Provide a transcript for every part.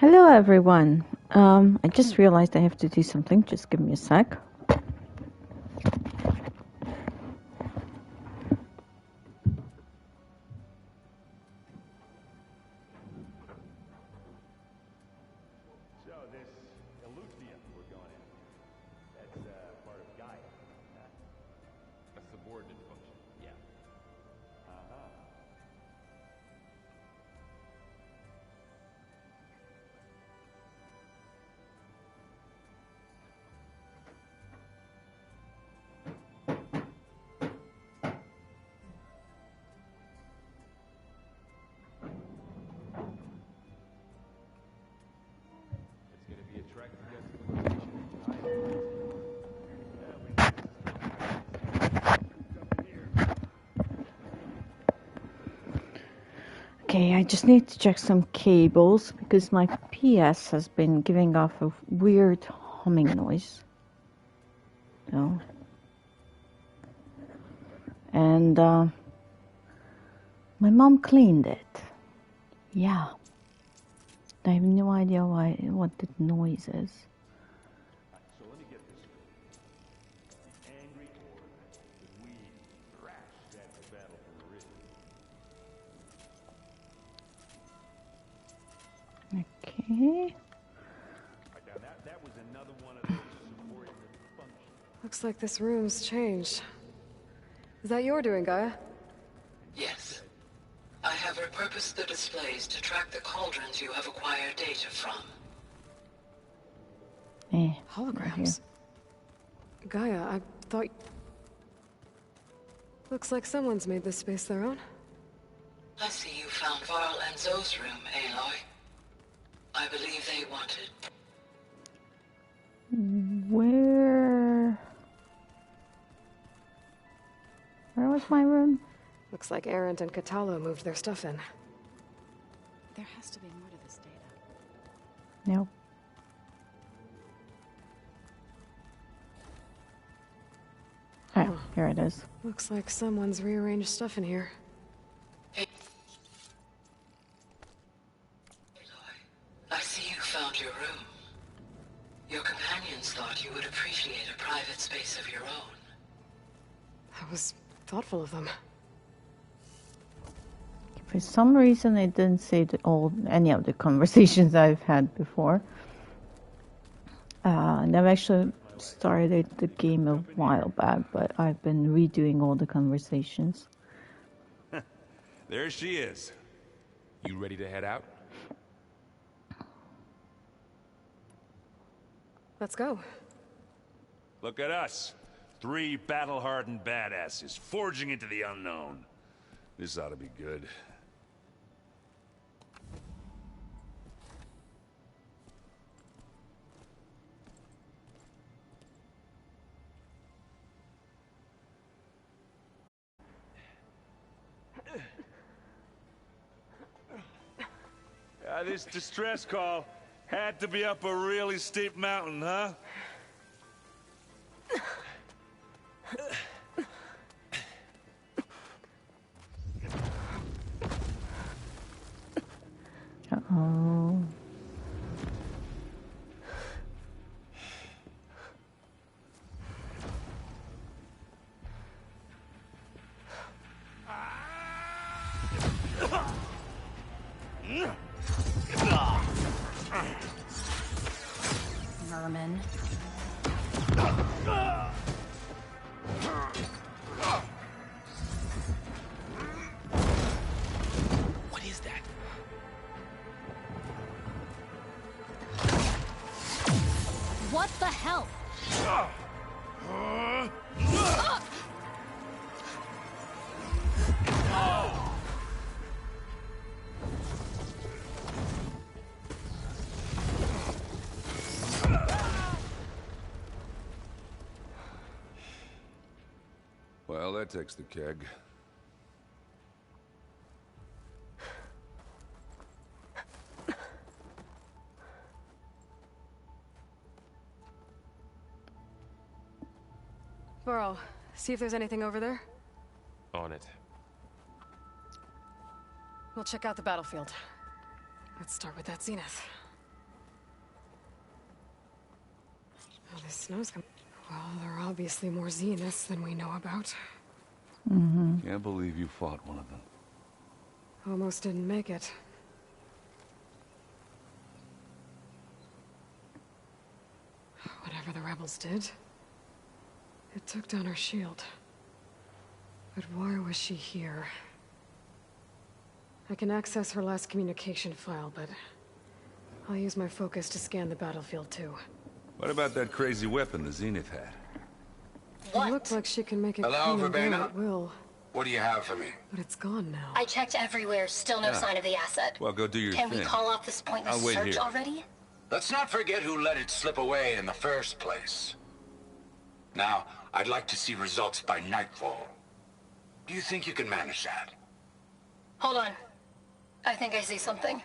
Hello, everyone. I just realized I have to do something. Just give me a sec. So this Eleutheum we're going in, that's part of Gaia. A subordinate function. Yeah. Uh-huh. It's going to be a trek to get to the location of Gaia. Okay, I just need to check some cables because my PS has been giving off a weird humming noise. No. And my mom cleaned it. Yeah. I have no idea what the noise is. So let me get this straight. The angry horde that we thrashed at the battle for Meridian. Okay. Now that was another one of those subordinate functions. Looks like this room's changed. Is that your doing, Gaia? Yes. I have repurposed the displays to track the cauldrons you have acquired data from. Holograms. Gaia, I thought... Looks like someone's made this space their own. I see you found Varl and Zoe's room, Aloy. I believe they wanted... Where was my room? Looks like Arendt and Katalo moved their stuff in. There has to be more to this data. Nope. Oh, here it is. Looks like someone's rearranged stuff in here. Aloy, I see you found your room. Your companions thought you would appreciate a private space of your own. That was thoughtful of them. For some reason, I didn't say any of the conversations I've had before. And I've actually started the game a while back, but I've been redoing all the conversations. There she is. You ready to head out? Let's go. Look at us. 3 battle-hardened badasses forging into the unknown. This ought to be good. This distress call had to be up a really steep mountain, huh? Uh-oh. Merman. What is that? What the hell? Well, that takes the keg. Varl, see if there's anything over there. On it. We'll check out the battlefield. Let's start with that zenith. The snow's coming. Well, there are obviously more zeniths than we know about. Can't believe you fought one of them. Almost didn't make it. Whatever the rebels did, it took down her shield. But why was she here? I can access her last communication file, but I'll use my focus to scan the battlefield too. What about that crazy weapon the Zenith had? It looked like she can make it Hello, come and go Verbena? at will, What do you have for me? but it's gone now. I checked everywhere, still no sign of the asset. Well, go do your Can thing. we call off this pointless I'll wait search here. already? Let's not forget who let it slip away in the first place. Now, I'd like to see results by nightfall. Do you think you can manage that? Hold on. I think I see something.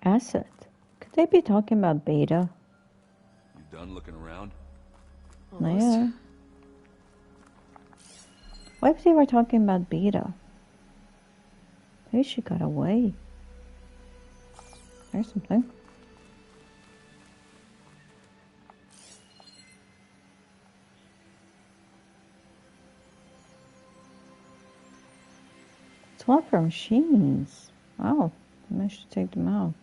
Asset. Could they be talking about Beta? You done looking around? Almost. Yeah. What if they were talking about Beta? Maybe she got away. There's something. It's one for machines. Wow. I should take them out.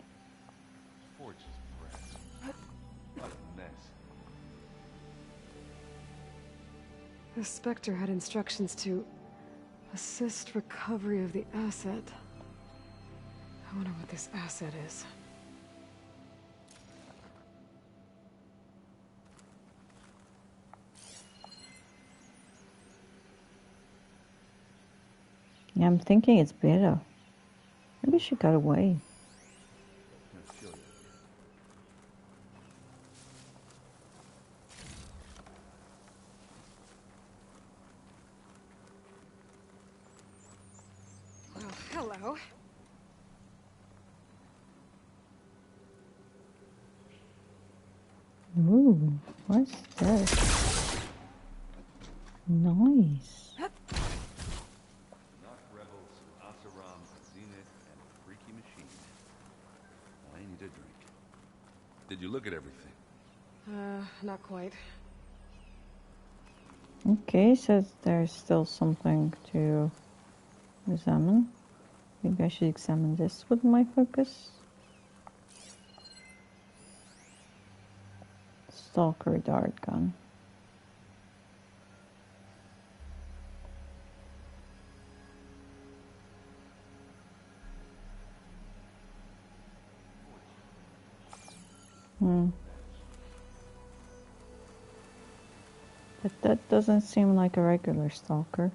Forge's press. What a mess. The Spectre had instructions to assist recovery of the asset. I wonder what this asset is. Yeah, I'm thinking it's Beta. Maybe she got away. Gonna kill you. Well, hello. Ooh, what's this? Nice. Not rebels, Asaram, Zenith, and a freaky machine. I need a drink. Did you look at everything? Not quite. Okay, so there's still something to examine. Maybe I should examine this with my focus. Stalker dart gun. But that doesn't seem like a regular stalker.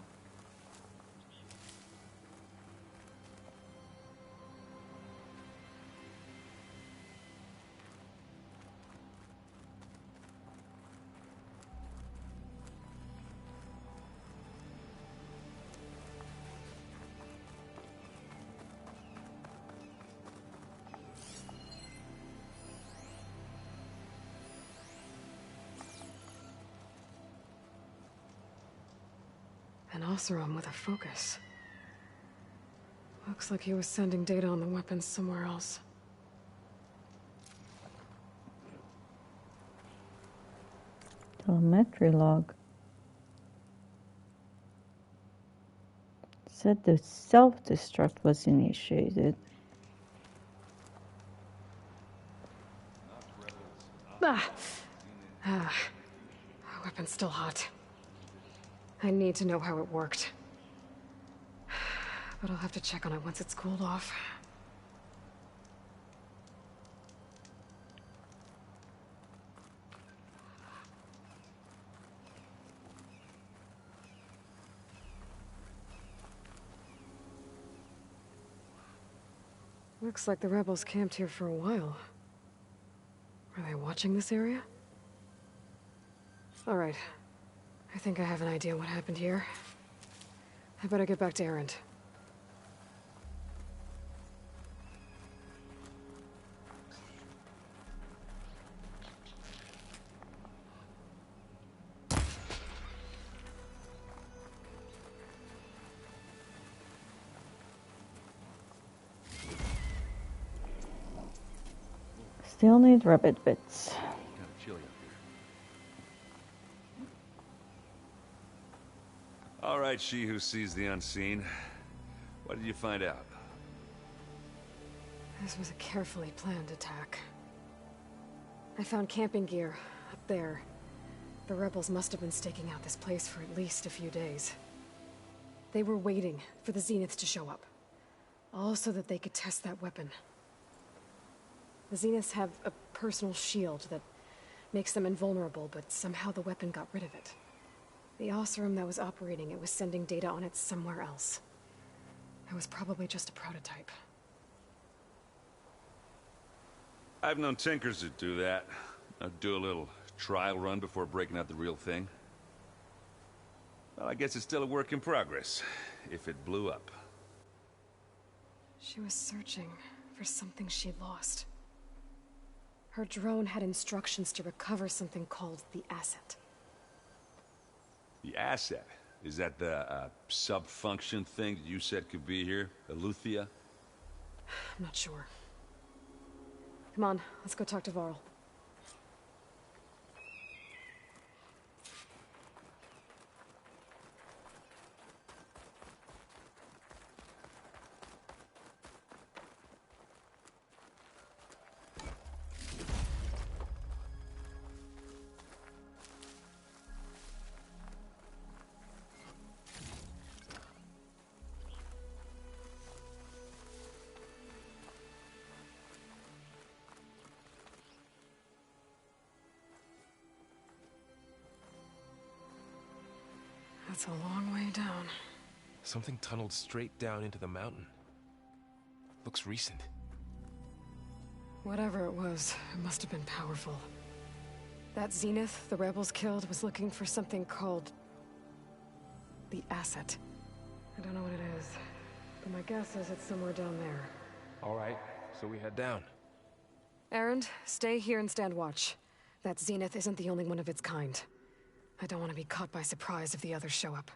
An Oseram with a focus. Looks like he was sending data on the weapons somewhere else. Telemetry log. Said the self-destruct was initiated. Our weapon's still hot. I need to know how it worked. But I'll have to check on it once it's cooled off. Looks like the rebels camped here for a while. Are they watching this area? All right. I think I have an idea what happened here. I better get back to Erend. Still need rabbit bits. Kind of chilly up here. All right, she who sees the unseen. What did you find out? This was a carefully planned attack. I found camping gear up there. The rebels must have been staking out this place for at least a few days. They were waiting for the Zeniths to show up. All so that they could test that weapon. The Zeniths have a personal shield that makes them invulnerable, but somehow the weapon got rid of it. The Oseram that was operating it was sending data on it somewhere else. It was probably just a prototype. I've known tinkers that do that. I'd do a little trial run before breaking out the real thing. Well, I guess it's still a work in progress, if it blew up. She was searching for something she'd lost. Her drone had instructions to recover something called the asset. The asset? Is that the sub-function thing that you said could be here? Eleuthia? I'm not sure. Come on, let's go talk to Varl. That's a long way down. Something tunneled straight down into the mountain. Looks recent. Whatever it was, it must have been powerful. That Zenith the rebels killed was looking for something called the asset. I don't know what it is, but my guess is it's somewhere down there. All right, so we head down. Erend, stay here and stand watch. That Zenith isn't the only one of its kind. I don't want to be caught by surprise if the others show up.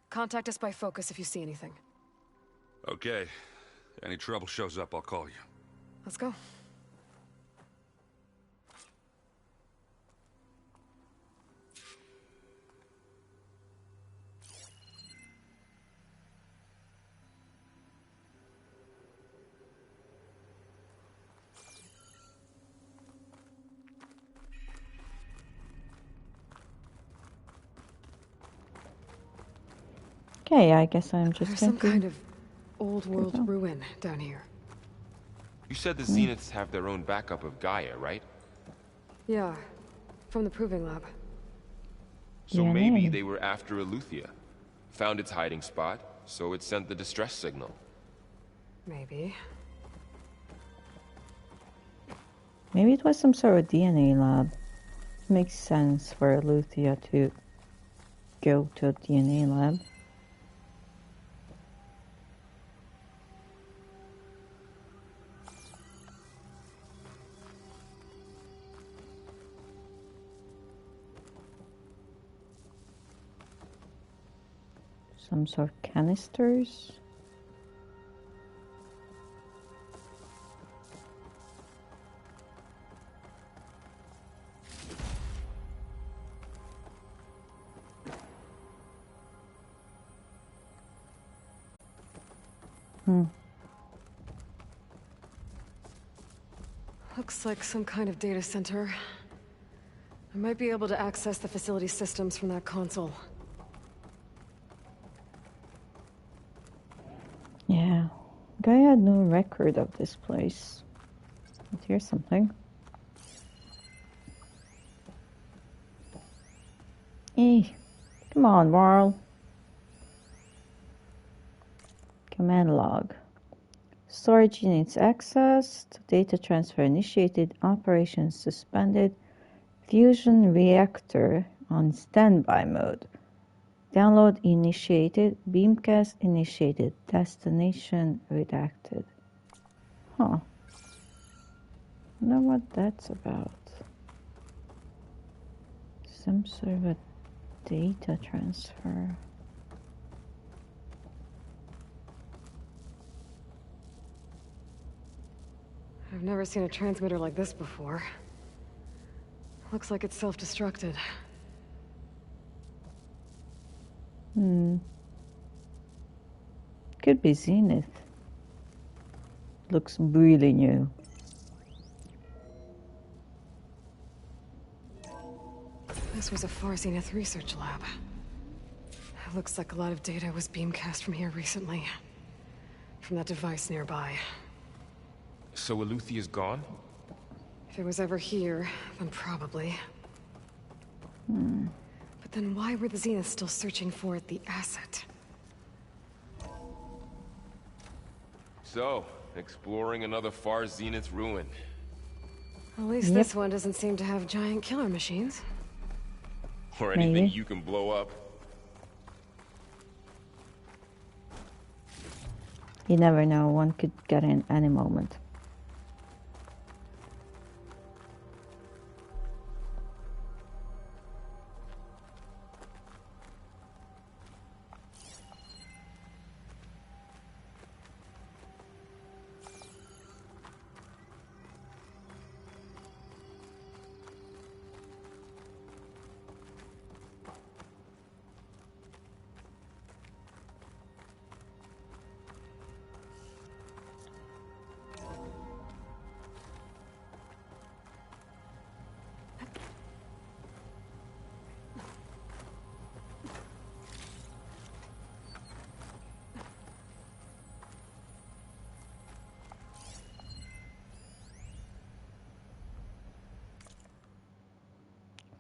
Contact us by focus if you see anything. Okay. Any trouble shows up, I'll call you. Let's go. Okay, I guess I'm just There's going some to... kind of old world down. ruin down here. You said the Zeniths have their own backup of Gaia, right? Yeah, from the proving lab. So Yeah, maybe no. they were after Eleuthia. Found its hiding spot, so it sent the distress signal. Maybe. Maybe it was some sort of DNA lab. Makes sense for Eleuthia to go to a DNA lab. Some sort of canisters. Looks like some kind of data center. I might be able to access the facility systems from that console. Yeah, guy had no record of this place. But here's something. Hey, come on, Varl. Command log. Storage units accessed. Data transfer initiated. Operations suspended. Fusion reactor on standby mode. Download initiated. Beamcast initiated. Destination redacted. Huh. Wonder what that's about. Some sort of a data transfer. I've never seen a transmitter like this before. Looks like it's self-destructed. Could be Zenith. Looks really new. This was a Far Zenith research lab. It looks like a lot of data was beamcast from here recently. From that device nearby. So Eluthia's gone? If it was ever here, then probably. But then why were the Zeniths still searching for the asset? So, exploring another Far Zenith ruin. At least this one doesn't seem to have giant killer machines. Or anything Maybe. you can blow up. You never know, one could get in any moment.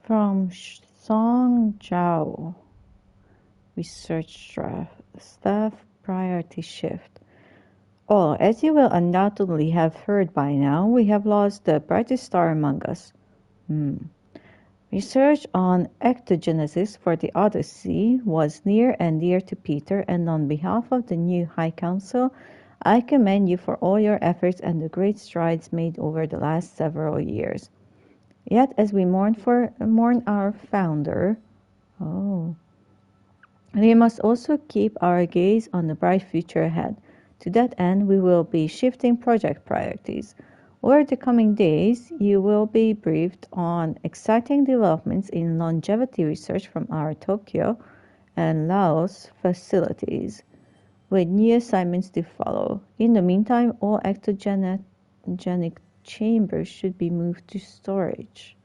From Song Zhao, research staff priority shift. Oh, as you will undoubtedly have heard by now, we have lost the brightest star among us. Research on ectogenesis for the Odyssey was near and dear to Peter, and on behalf of the new High Council, I commend you for all your efforts and the great strides made over the last several years. Yet, as we mourn our founder, we must also keep our gaze on the bright future ahead. To that end, we will be shifting project priorities. Over the coming days, you will be briefed on exciting developments in longevity research from our Tokyo and Laos facilities, with new assignments to follow. In the meantime, all ectogenic chambers should be moved to storage.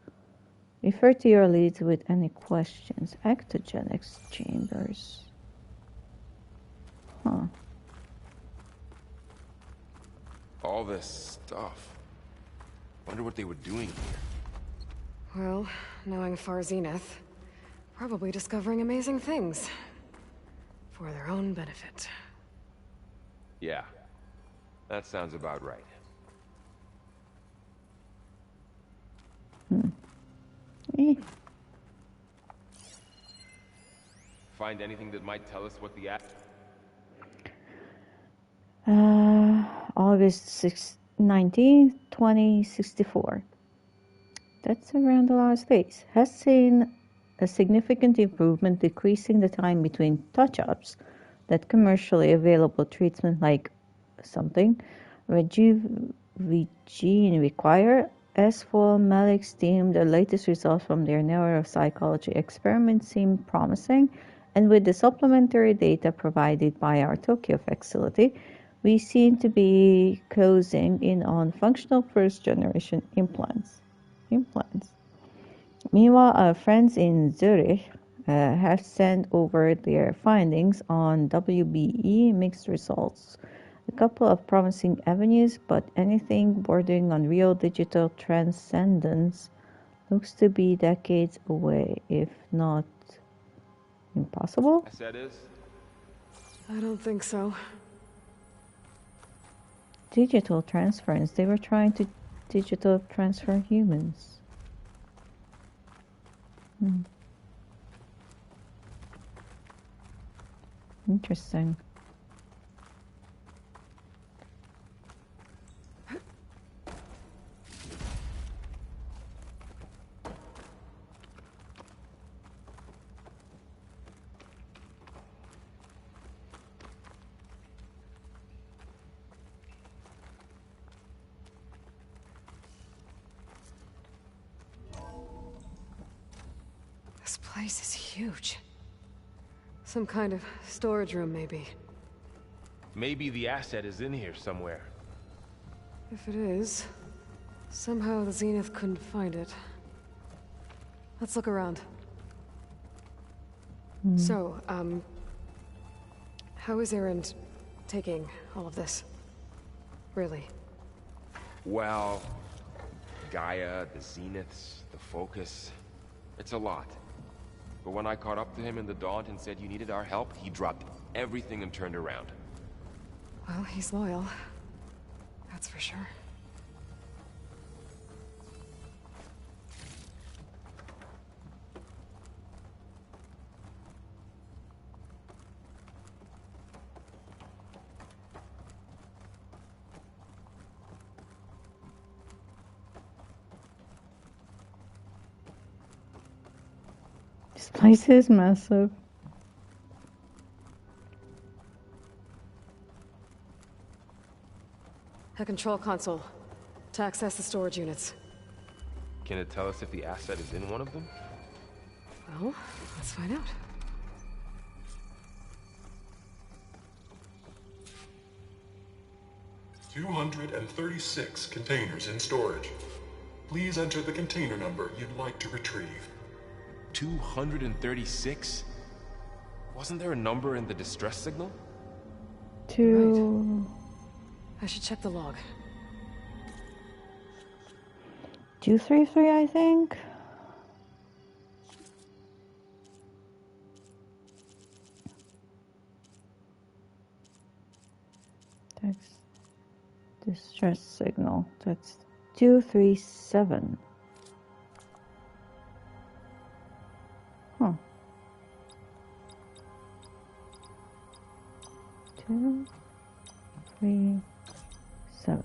Refer to your leads with any questions. Ectogenics chambers. Huh. All this stuff. Wonder what they were doing here. Well, knowing Far Zenith, probably discovering amazing things. For their own benefit. Yeah. That sounds about right. Eh. Find anything that might tell us what the August 19th, 2064. That's around the last days. Has seen a significant improvement, decreasing the time between touch-ups that commercially available treatment like something Regine require. As for Malik's team, the latest results from their neuropsychology experiment seem promising, and with the supplementary data provided by our Tokyo facility, we seem to be closing in on functional first-generation implants. Meanwhile, our friends in Zurich have sent over their findings on WBE mixed results. A couple of promising avenues, but anything bordering on real digital transcendence looks to be decades away, if not impossible. Said is? I don't think so. Digital transference. They were trying to digital transfer humans. Interesting. This place is huge. Some kind of storage room, maybe. Maybe the asset is in here somewhere. If it is, somehow the Zenith couldn't find it. Let's look around. So, how is Erend taking all of this? Really? Well, Gaia, the Zeniths, the Focus. It's a lot. But when I caught up to him in the Daunt and said you needed our help, he dropped everything and turned around. Well, he's loyal. That's for sure. This place is massive. A control console to access the storage units. Can it tell us if the asset is in one of them? Well, let's find out. "236 containers in storage. Please enter the container number you'd like to retrieve." 236? Wasn't there a number in the distress signal? Two... I should check the log. 233, I think. That's distress signal. That's 237. Huh. 2, 3, 7.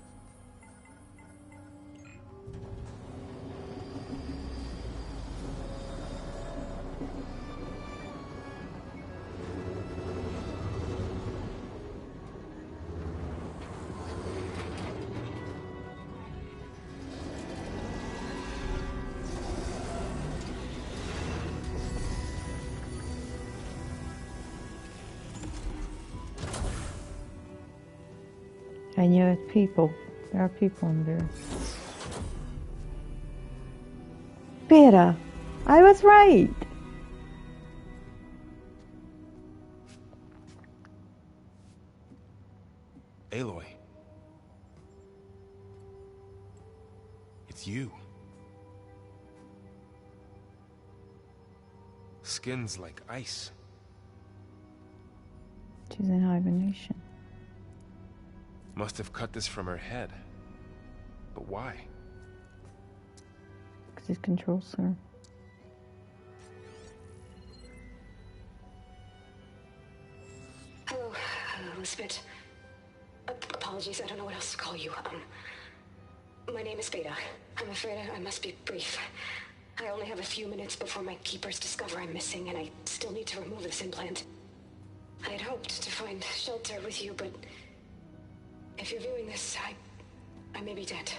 I knew it. People. There are people in there. Beta! I was right! Aloy. It's you. Skin's like ice. She's in hibernation. Must have cut this from her head. But why? Because it controls her. Hello, Elizabeth. Apologies, I don't know what else to call you. My name is Beta. I'm afraid I must be brief. I only have a few minutes before my keepers discover I'm missing, and I still need to remove this implant. I had hoped to find shelter with you, but if you're viewing this, I may be dead.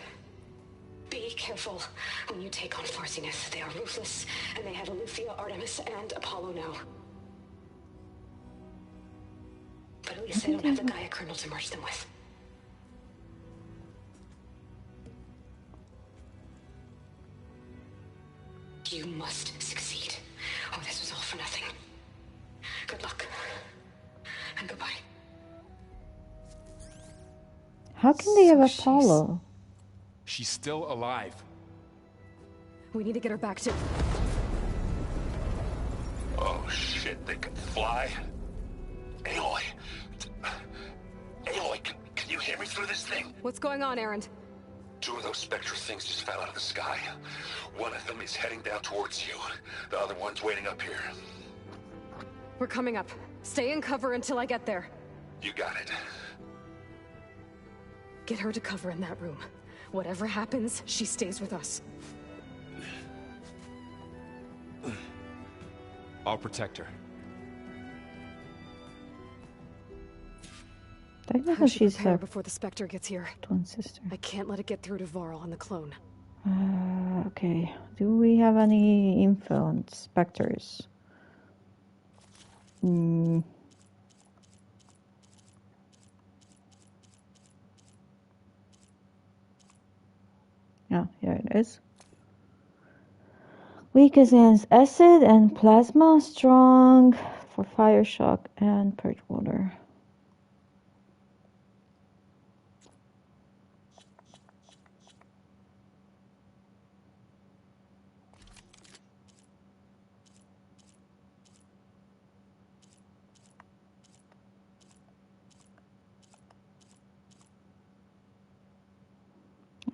Be careful when you take on Far Zenith. They are ruthless, and they have Aletheia, Artemis, and Apollo now. But at least they don't have the Gaia kernel to merge them with. You must succeed, or this was all for nothing. Good luck, and goodbye. How can they have Apollo? She's still alive. We need to get her back to... Oh shit, they can fly? Aloy. Aloy, can you hear me through this thing? What's going on, Erend? 2 of those Spectre things just fell out of the sky. One of them is heading down towards you. The other one's waiting up here. We're coming up. Stay in cover until I get there. You got it. Get her to cover in that room. Whatever happens, she stays with us. I'll protect her. I know I how should she's prepare her before the Spectre gets here. twin sister. I can't let it get through to Varl and the clone. Okay, do we have any info on specters? Yeah, here it is. Weak against acid and plasma, strong for fire shock and purge water.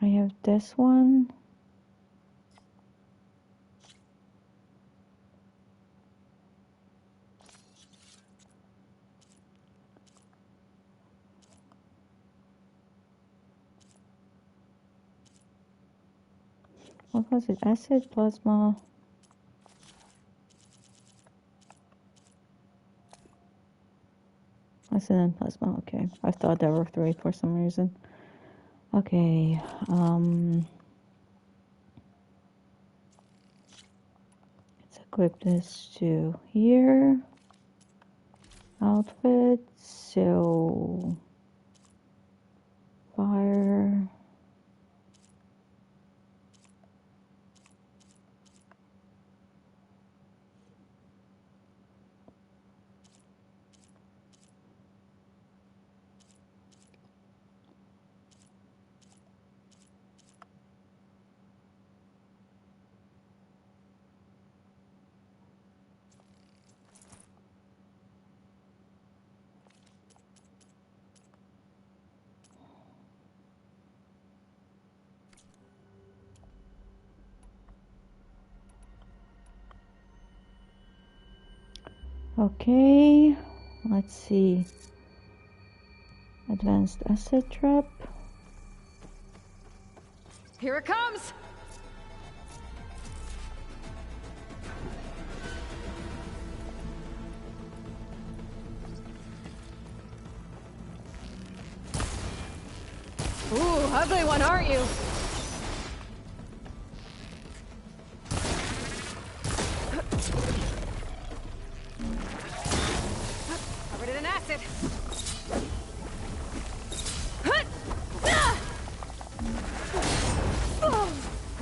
I have this one. What was it? Acid, plasma. Acid and plasma. Okay, I thought there were 3 for some reason. Okay. Let's equip this to here. Outfit. So fire. Okay, let's see. Advanced acid trap. Here it comes! Ooh, ugly one, aren't you? Covered it in acid.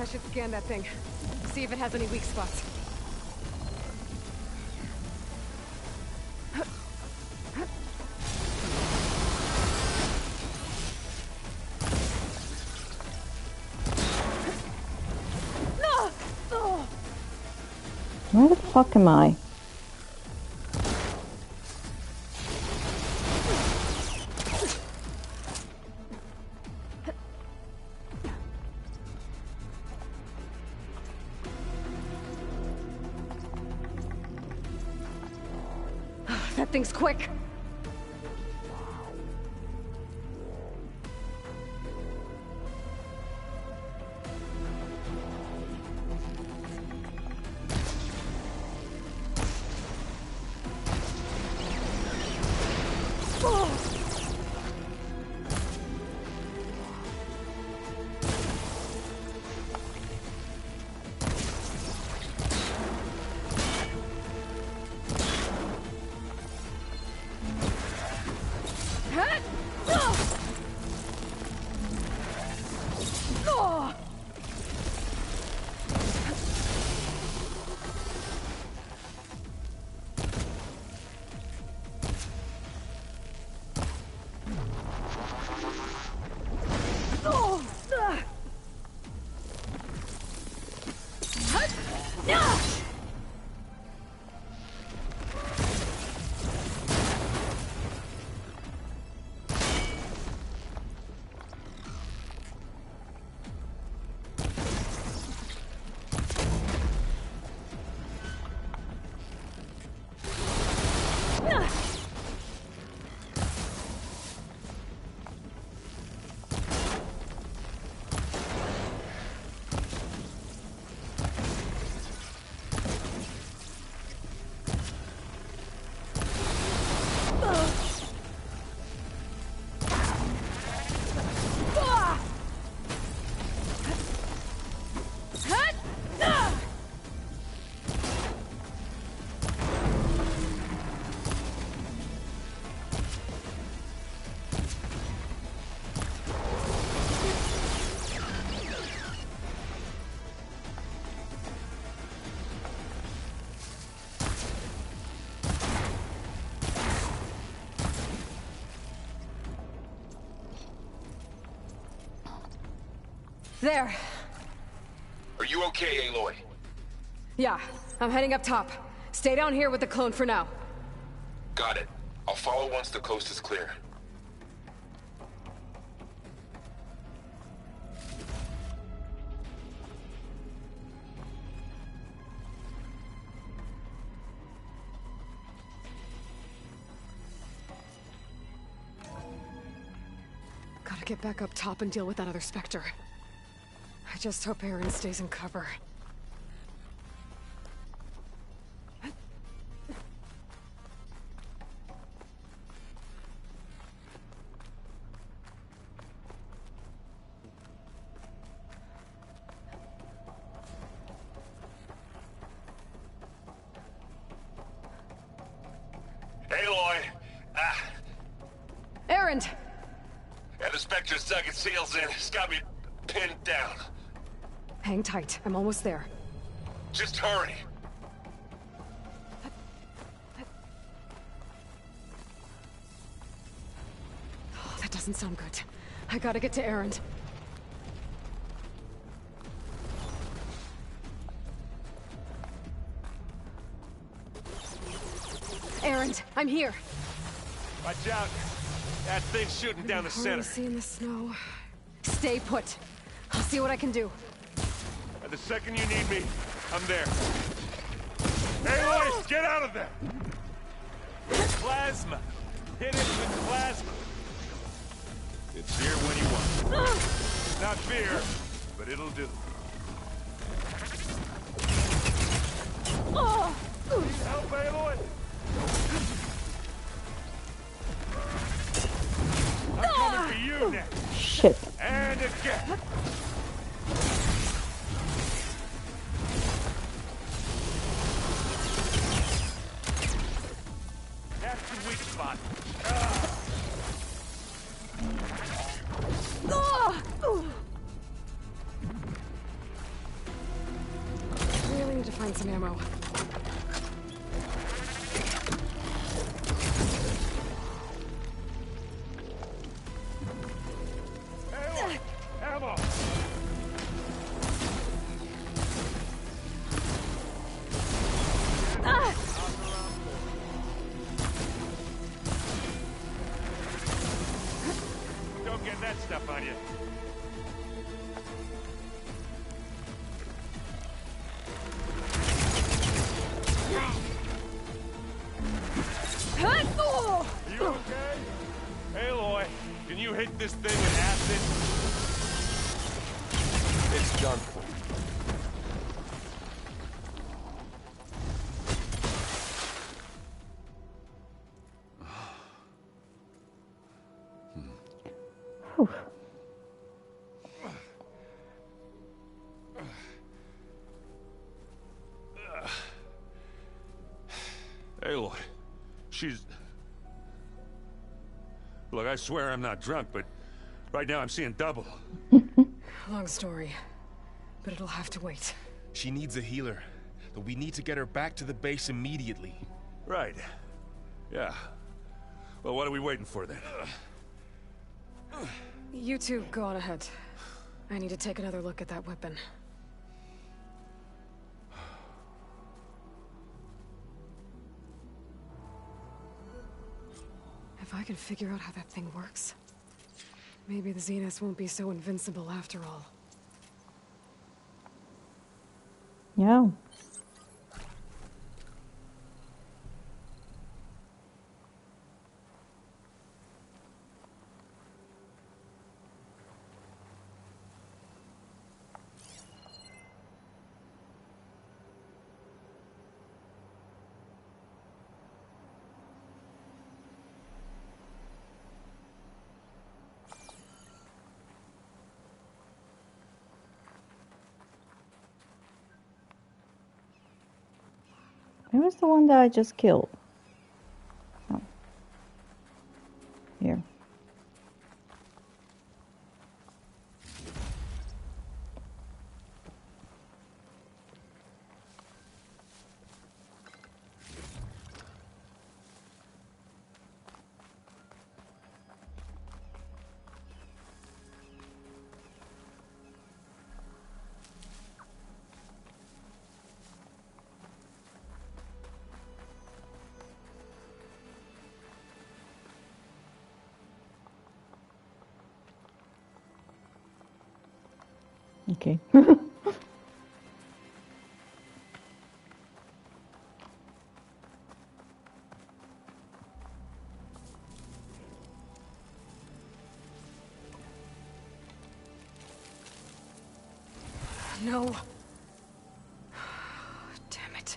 I should scan that thing. See if it has any weak spots. Where the fuck am I? That thing's quick. There. Are you okay, Aloy? Yeah, I'm heading up top. Stay down here with the clone for now. Got it. I'll follow once the coast is clear. Gotta get back up top and deal with that other Spectre. I just hope Aaron stays in cover. Aloy! Aaron! Yeah, the Spectre's dug its heels in. It's got me pinned down. Hang tight, I'm almost there. Just hurry. Oh, that doesn't sound good. I gotta get to Aaron. Aaron, I'm here. Watch out. That thing's shooting down the center. See in the snow. Stay put. I'll see what I can do. And the second you need me, I'm there. Aloy, get out of there! Plasma. Hit it with plasma. It's here when you want it. Not fear, but it'll do. Need help, Aloy? I'm coming for you next. Shit. And again. That's the weak spot. Really need to find some ammo. Aloy, ammo. Don't get that stuff on you. You okay? Aloy, can you hit this thing with acid? It's done for. Whew. Aloy, she's... Look, I swear I'm not drunk, but right now I'm seeing double. Long story, but it'll have to wait. She needs a healer, but we need to get her back to the base immediately. Right. Yeah. Well, what are we waiting for then? You two go on ahead. I need to take another look at that weapon. If I can figure out how that thing works, maybe the Zeniths won't be so invincible after all. Yeah. Where was the one that I just killed? Oh. Here. Okay. No. Damn it.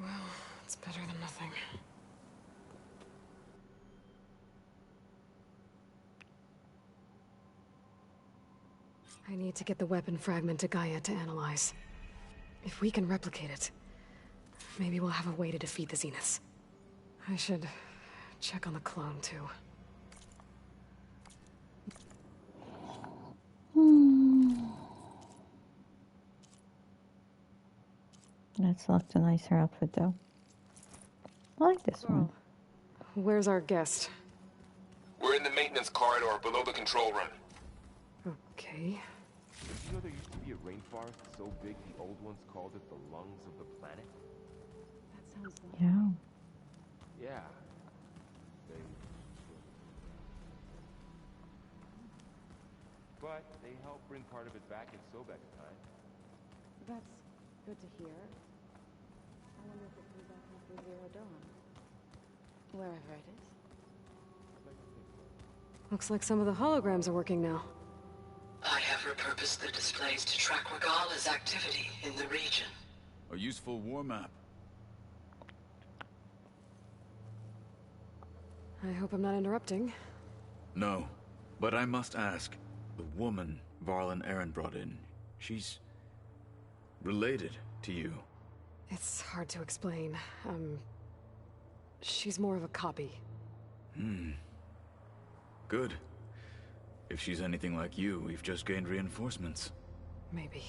Well, it's better than nothing. I need to get the weapon fragment to Gaia to analyze. If we can replicate it, maybe we'll have a way to defeat the Zeniths. I should check on the clone, too. Let's select a nicer outfit, though. I like this one. Where's our guest? We're in the maintenance corridor below the control room. Okay. Did you know there used to be a rainforest so big the old ones called it the lungs of the planet? That sounds like... Yeah. Yeah. But they helped bring part of it back in Sobek's time. That's good to hear. I wonder if it comes back after Zero Dawn. Wherever it is. Looks like some of the holograms are working now. I have repurposed the displays to track Regala's activity in the region. A useful war map. I hope I'm not interrupting. No, but I must ask. The woman Varl and Aaron brought in, she's related to you. It's hard to explain. She's more of a copy. Good. If she's anything like you, we've just gained reinforcements. Maybe.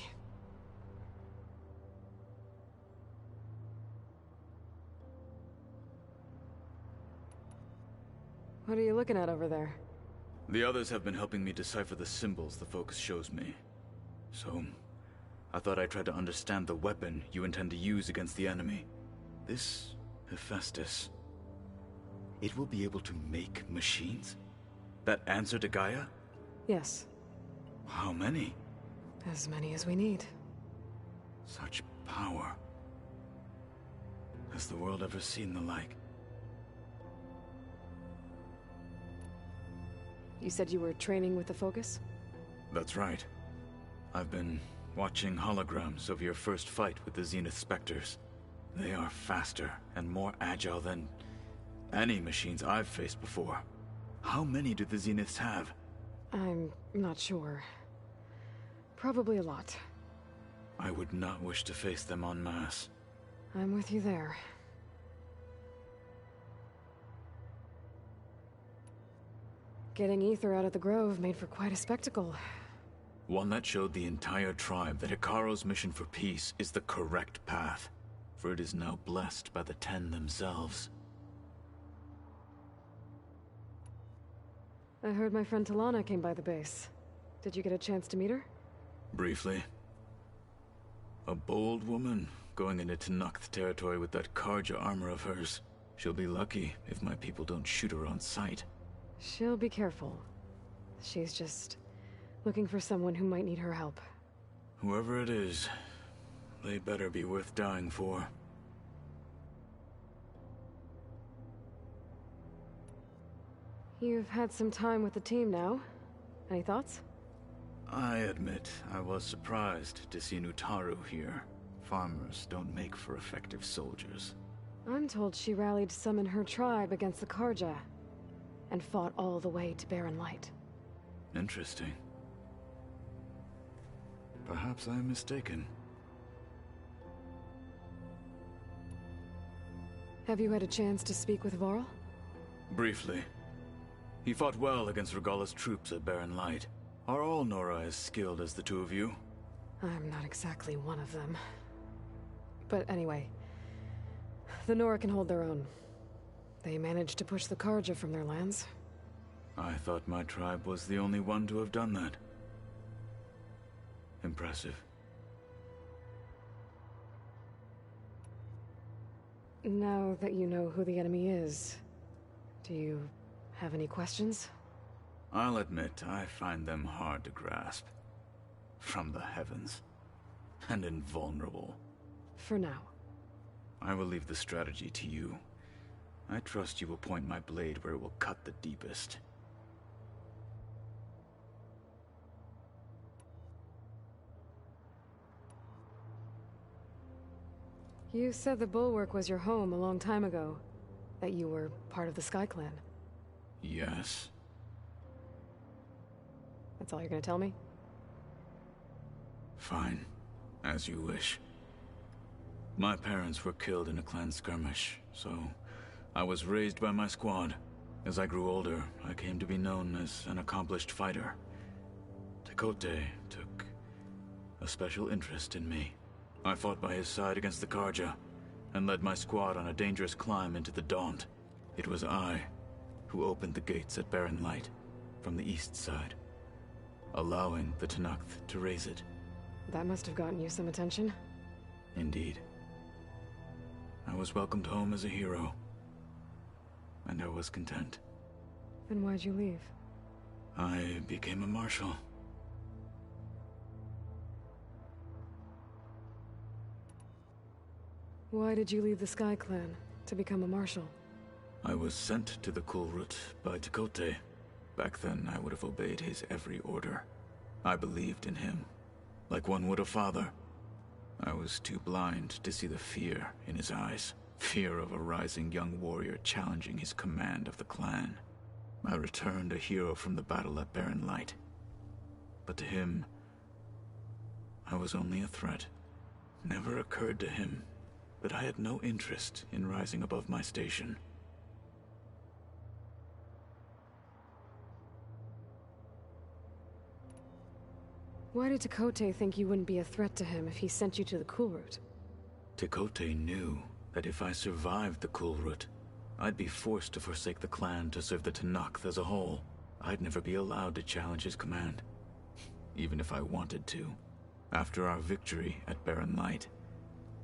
What are you looking at over there? The others have been helping me decipher the symbols the Focus shows me. So, I thought I'd try to understand the weapon you intend to use against the enemy. This Hephaestus, it will be able to make machines? That answer to Gaia? Yes. How many? As many as we need. Such power. Has the world ever seen the like? You said you were training with the Focus? That's right. I've been watching holograms of your first fight with the Zenith Spectres. They are faster and more agile than any machines I've faced before. How many do the Zeniths have? I'm not sure. Probably a lot. I would not wish to face them en masse. I'm with you there. Getting Ether out of the Grove made for quite a spectacle. One that showed the entire tribe that Hikaru's mission for peace is the correct path, for it is now blessed by the Ten themselves. I heard my friend Talana came by the base. Did you get a chance to meet her? Briefly. A bold woman going into Tenakth territory with that Karja armor of hers. She'll be lucky if my people don't shoot her on sight. She'll be careful. She's just looking for someone who might need her help. Whoever it is, they better be worth dying for. You've had some time with the team now. Any thoughts? I admit I was surprised to see Nutaru here. Farmers don't make for effective soldiers. I'm told she rallied some in her tribe against the Karja, and fought all the way to Barren Light. Interesting. Perhaps I'm mistaken. Have you had a chance to speak with Varl? Briefly. He fought well against Regala's troops at Barren Light. Are all Nora as skilled as the two of you? I'm not exactly one of them. But anyway, the Nora can hold their own. They managed to push the Karja from their lands. I thought my tribe was the only one to have done that. Impressive. Now that you know who the enemy is, Do you have any questions? I'll admit, I find them hard to grasp. From the heavens. And invulnerable. For now. I will leave the strategy to you. I trust you will point my blade where it will cut the deepest. You said the Bulwark was your home a long time ago. That you were part of the Sky Clan. Yes. That's all you're gonna tell me? Fine. As you wish. My parents were killed in a clan skirmish, so I was raised by my squad. As I grew older, I came to be known as an accomplished fighter. Tekote took a special interest in me. I fought by his side against the Karja, and led my squad on a dangerous climb into the Daunt. It was I who opened the gates at Barren Light, from the east side, allowing the Tenakth to raise it. That must have gotten you some attention. Indeed. I was welcomed home as a hero, and I was content. Then why'd you leave? I became a marshal. Why did you leave the Sky Clan to become a marshal? I was sent to the Kulrut by Tekote. Back then, I would have obeyed his every order. I believed in him, like one would a father. I was too blind to see the fear in his eyes. Fear of a rising young warrior challenging his command of the clan. I returned a hero from the battle at Barren Light. But to him, I was only a threat. Never occurred to him that I had no interest in rising above my station. Why did Tekote think you wouldn't be a threat to him if he sent you to the Kulrut? Tekote knew that if I survived the Kulrut, I'd be forced to forsake the clan to serve the Tenakth as a whole. I'd never be allowed to challenge his command, even if I wanted to. After our victory at Barren Light,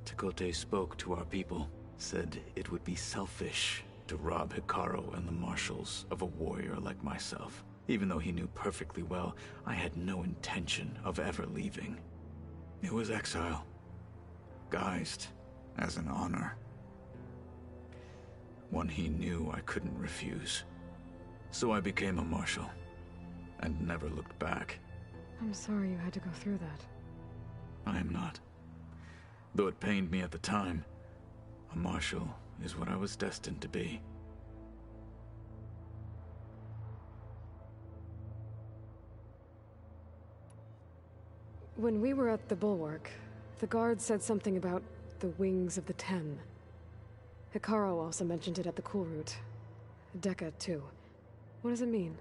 Tekote spoke to our people, said it would be selfish to rob Hikaru and the marshals of a warrior like myself, even though he knew perfectly well I had no intention of ever leaving. It was exile, guised as an honor. One he knew I couldn't refuse. So I became a marshal, and never looked back. I'm sorry you had to go through that. I am not. Though it pained me at the time, a marshal is what I was destined to be. When we were at the Bulwark, the guard said something about the Wings of the Ten. Hikaru also mentioned it at the Kulrut. Dekka, too. What does it mean?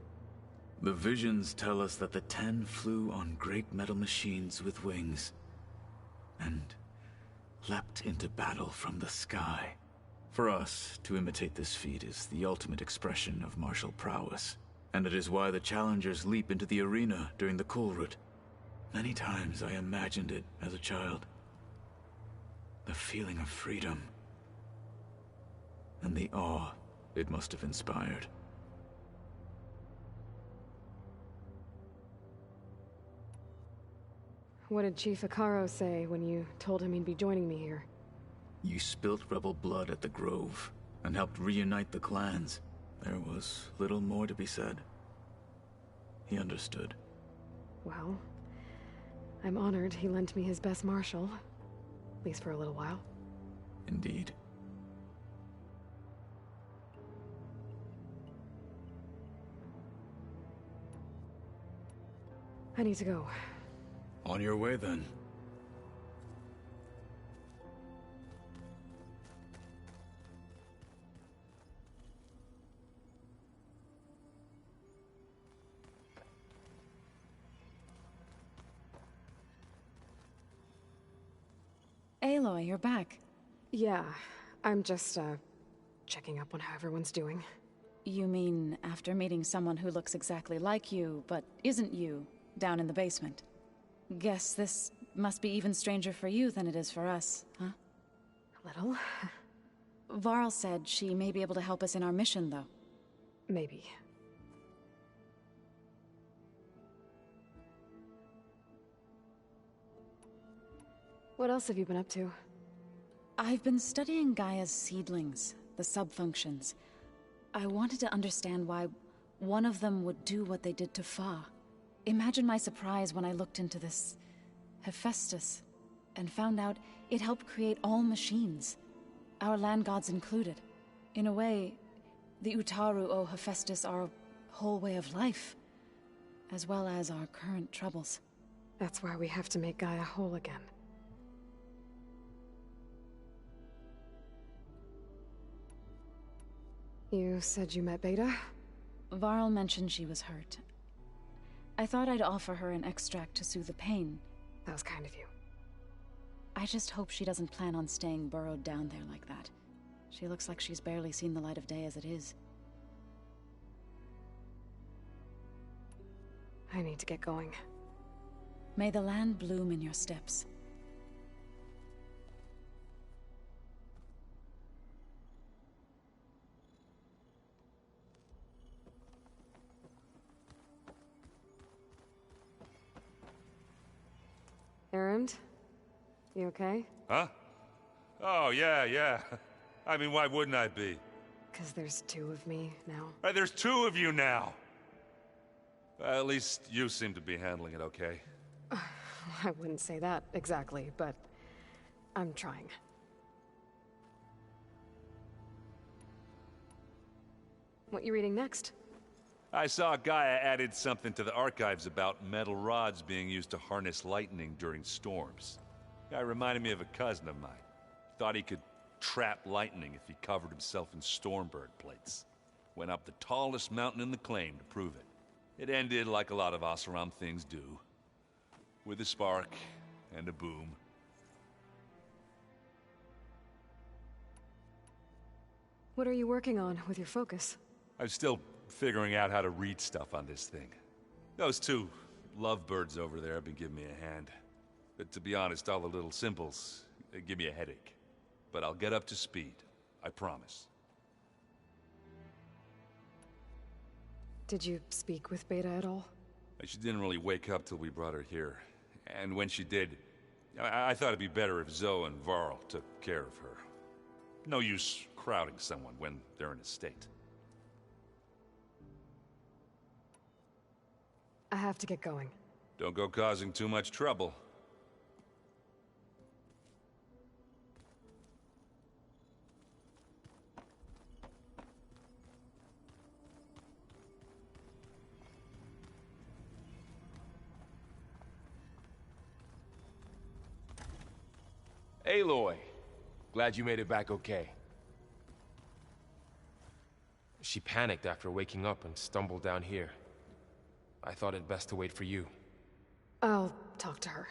The visions tell us that the Ten flew on great metal machines with wings, and leapt into battle from the sky. For us, to imitate this feat is the ultimate expression of martial prowess, and it is why the challengers leap into the arena during the Kulrut. Many times I imagined it as a child. The feeling of freedom, and the awe it must have inspired. What did Chief Hikaru say when you told him he'd be joining me here? You spilt rebel blood at the Grove, and helped reunite the clans. There was little more to be said. He understood. Well, I'm honored he lent me his best marshal. At least for a little while. Indeed. I need to go. On your way, then. Aloy, you're back. Yeah, I'm just, checking up on how everyone's doing. You mean after meeting someone who looks exactly like you, but isn't you, down in the basement? Guess this must be even stranger for you than it is for us, huh? A little. Varl said she may be able to help us in our mission, though. Maybe. What else have you been up to? I've been studying Gaia's seedlings, the subfunctions. I wanted to understand why one of them would do what they did to Fa. Imagine my surprise when I looked into this Hephaestus and found out it helped create all machines, our land gods included. In a way, the Utaru owe Hephaestus our whole way of life, as well as our current troubles. That's why we have to make Gaia whole again. You said you met Beta? Varl mentioned she was hurt. I thought I'd offer her an extract to soothe the pain. That was kind of you. I just hope she doesn't plan on staying burrowed down there like that. She looks like she's barely seen the light of day as it is. I need to get going. May the land bloom in your steps. Erend? You okay? Huh? Oh, yeah. I mean, why wouldn't I be? 'Cause there's two of me now. There's two of you now! At least you seem to be handling it okay. I wouldn't say that exactly, but I'm trying. What you reading next? I saw Gaia added something to the archives about metal rods being used to harness lightning during storms. Guy reminded me of a cousin of mine. Thought he could trap lightning if he covered himself in Stormbird plates. Went up the tallest mountain in the claim to prove it. It ended like a lot of Oseram things do. With a spark and a boom. What are you working on with your focus? I'm still figuring out how to read stuff on this thing. Those two lovebirds over there have been giving me a hand. But to be honest, all the little symbols, they give me a headache. But I'll get up to speed. I promise. Did you speak with Beta at all? She didn't really wake up till we brought her here. And when she did, I thought it'd be better if Zoe and Varl took care of her. No use crowding someone when they're in a state. I have to get going. Don't go causing too much trouble. Aloy, glad you made it back okay. She panicked after waking up and stumbled down here. I thought it best to wait for you. I'll talk to her.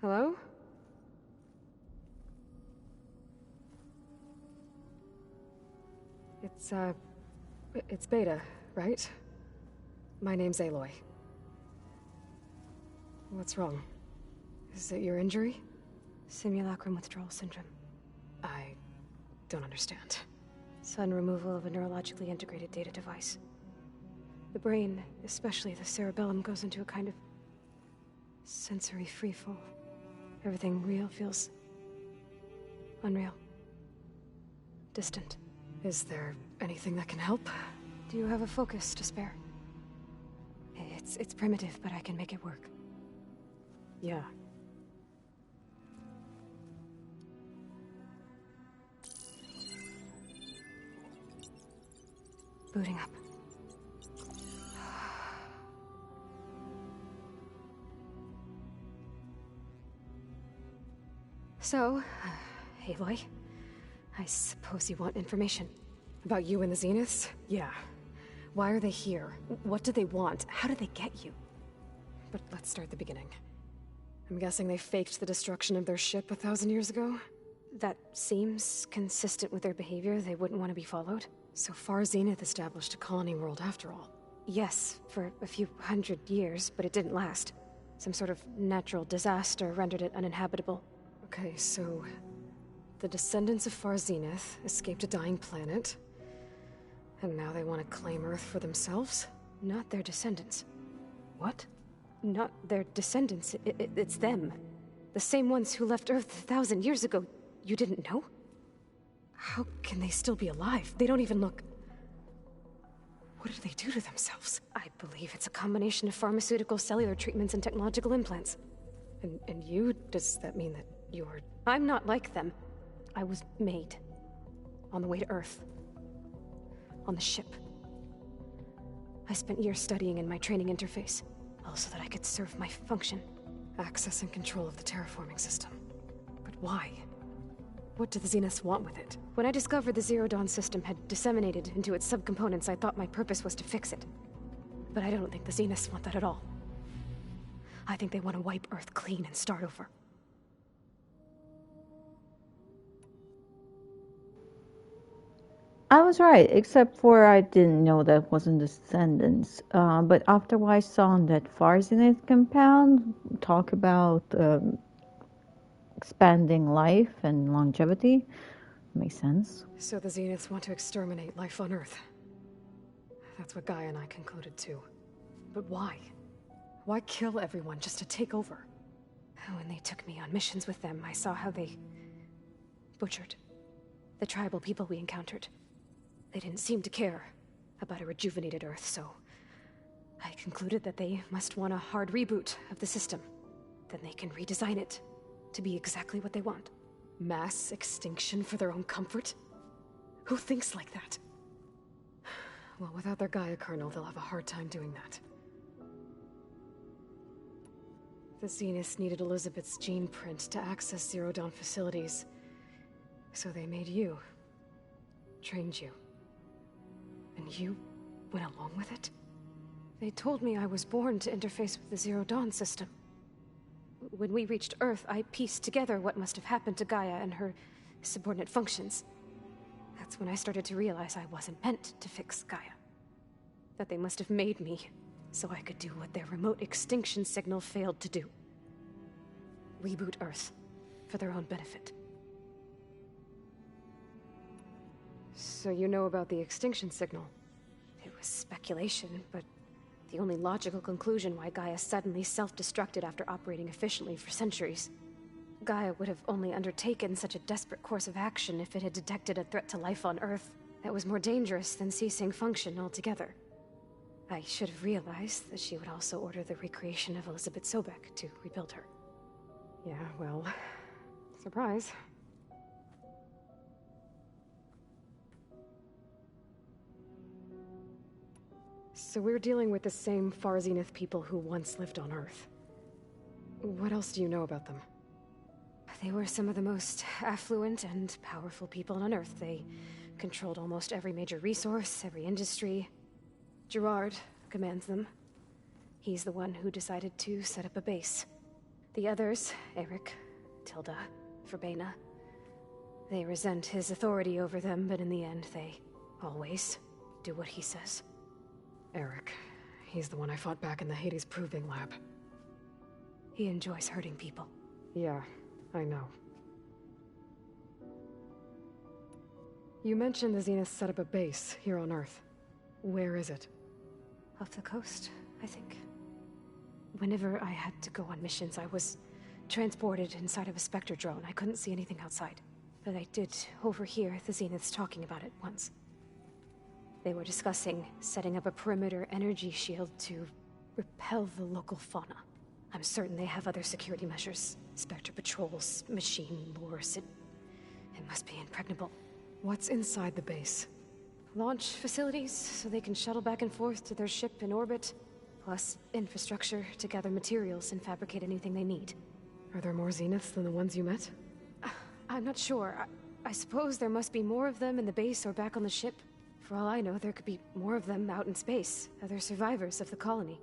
Hello? It's Beta, right? My name's Aloy. What's wrong? Is it your injury? Simulacrum withdrawal syndrome. I don't understand. Sudden removal of a neurologically integrated data device. The brain, especially the cerebellum, goes into a kind of sensory freefall. Everything real feels unreal. Distant. Is there anything that can help? Do you have a focus to spare? It's primitive, but I can make it work. Yeah. Booting up. So, Aloy, I suppose you want information. About you and the Zeniths? Yeah. Why are they here? What do they want? How did they get you? But let's start at the beginning. I'm guessing they faked the destruction of their ship 1,000 years ago? That seems consistent with their behavior. They wouldn't want to be followed. So far, Zenith established a colony world after all. Yes, for a few hundred years, but it didn't last. Some sort of natural disaster rendered it uninhabitable. Okay, so The descendants of Far Zenith escaped a dying planet, and now they want to claim Earth for themselves? Not their descendants. What? Not their descendants. It's them. The same ones who left Earth 1,000 years ago. You didn't know? How can they still be alive? They don't even look... What did they do to themselves? I believe it's a combination of pharmaceutical, cellular treatments, and technological implants. And you? Does that mean that you're... I'm not like them. I was made. On the way to Earth. On the ship. I spent years studying in my training interface, all so that I could serve my function. Access and control of the terraforming system. But why? What do the Zeniths want with it? When I discovered the Zero Dawn system had disseminated into its subcomponents, I thought my purpose was to fix it. But I don't think the Zeniths want that at all. I think they want to wipe Earth clean and start over. I was right, except for I didn't know that wasn't descendants. But after I saw on that Far Zenith compound talk about expanding life and longevity, makes sense. So the Zeniths want to exterminate life on Earth. That's what Gaia and I concluded too. But why? Why kill everyone just to take over? When they took me on missions with them, I saw how they butchered the tribal people we encountered. They didn't seem to care about a rejuvenated Earth, so I concluded that they must want a hard reboot of the system. Then they can redesign it to be exactly what they want. Mass extinction for their own comfort? Who thinks like that? Well, without their Gaia kernel, they'll have a hard time doing that. The Zeniths needed Elizabeth's gene print to access Zero Dawn facilities. So they made you. Trained you. And you went along with it? They told me I was born to interface with the Zero Dawn system. When we reached Earth, I pieced together what must have happened to Gaia and her subordinate functions. That's when I started to realize I wasn't meant to fix Gaia. That they must have made me so I could do what their remote extinction signal failed to do. Reboot Earth for their own benefit. So you know about the extinction signal? It was speculation, but the only logical conclusion why Gaia suddenly self-destructed after operating efficiently for centuries. Gaia would have only undertaken such a desperate course of action if it had detected a threat to life on Earth that was more dangerous than ceasing function altogether. I should have realized that she would also order the recreation of Elizabeth Sobek to rebuild her. Yeah, well, surprise. So we're dealing with the same Far Zenith people who once lived on Earth. What else do you know about them? They were some of the most affluent and powerful people on Earth. They controlled almost every major resource, every industry. Gerard commands them. He's the one who decided to set up a base. The others, Eric, Tilda, Verbena, they resent his authority over them, but in the end, they always do what he says. Eric. He's the one I fought back in the Hades Proving Lab. He enjoys hurting people. Yeah, I know. You mentioned the Zenith set up a base here on Earth. Where is it? Off the coast, I think. Whenever I had to go on missions, I was transported inside of a Spectre drone. I couldn't see anything outside. But I did overhear the Zeniths talking about it once. They were discussing setting up a perimeter energy shield to repel the local fauna. I'm certain they have other security measures. Spectre patrols, machine lures. It must be impregnable. What's inside the base? Launch facilities, so they can shuttle back and forth to their ship in orbit. Plus infrastructure to gather materials and fabricate anything they need. Are there more Zeniths than the ones you met? I'm not sure. I suppose there must be more of them in the base or back on the ship. For all I know, there could be more of them out in space, other survivors of the colony.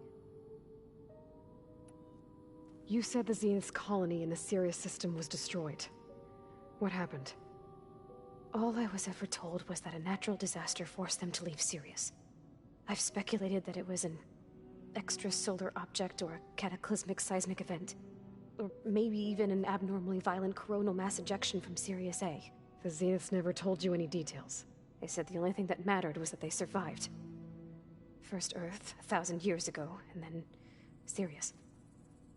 You said the Zenith's colony in the Sirius system was destroyed. What happened? All I was ever told was that a natural disaster forced them to leave Sirius. I've speculated that it was an extrasolar object or a cataclysmic seismic event. Or maybe even an abnormally violent coronal mass ejection from Sirius A. The Zeniths never told you any details. They said the only thing that mattered was that they survived. First Earth, 1,000 years ago, and then Sirius.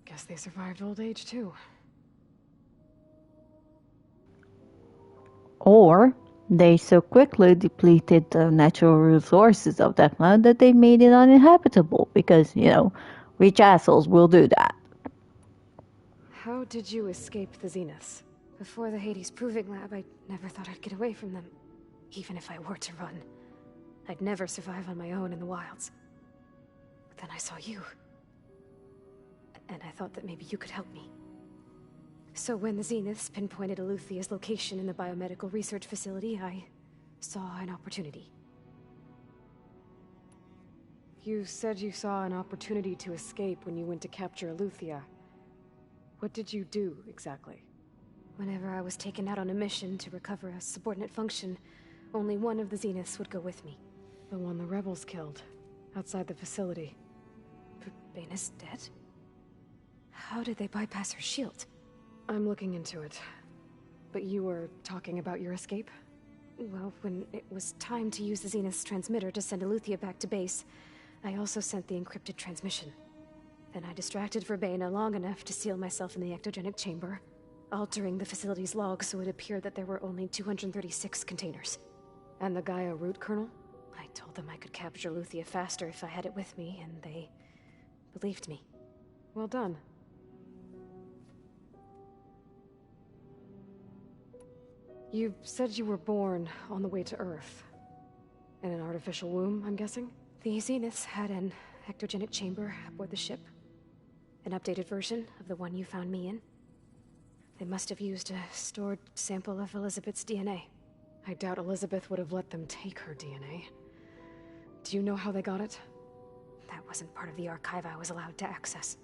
Guess they survived old age, too. Or they so quickly depleted the natural resources of that planet that they made it uninhabitable because, rich assholes will do that. How did you escape the Zeniths? Before the Hades Proving Lab, I never thought I'd get away from them. Even if I were to run, I'd never survive on my own in the wilds. But then I saw you. And I thought that maybe you could help me. So when the Zeniths pinpointed Eluthia's location in the biomedical research facility, I saw an opportunity. You said you saw an opportunity to escape when you went to capture Eluthia. What did you do, exactly? Whenever I was taken out on a mission to recover a subordinate function, only one of the Zeniths would go with me. The one the rebels killed, outside the facility. Baina's dead? How did they bypass her shield? I'm looking into it. But you were talking about your escape? Well, when it was time to use the Zenith's transmitter to send Eluthia back to base, I also sent the encrypted transmission. Then I distracted Verbena long enough to seal myself in the ectogenic chamber, altering the facility's log so it appeared that there were only 236 containers. And the Gaia root kernel? I told them I could capture Eluthia faster if I had it with me, and they believed me. Well done. You said you were born on the way to Earth. In an artificial womb, I'm guessing? The Zeniths had an ectogenic chamber aboard the ship. An updated version of the one you found me in. They must have used a stored sample of Elizabeth's DNA. I doubt Elizabeth would have let them take her DNA. Do you know how they got it? That wasn't part of the archive I was allowed to access.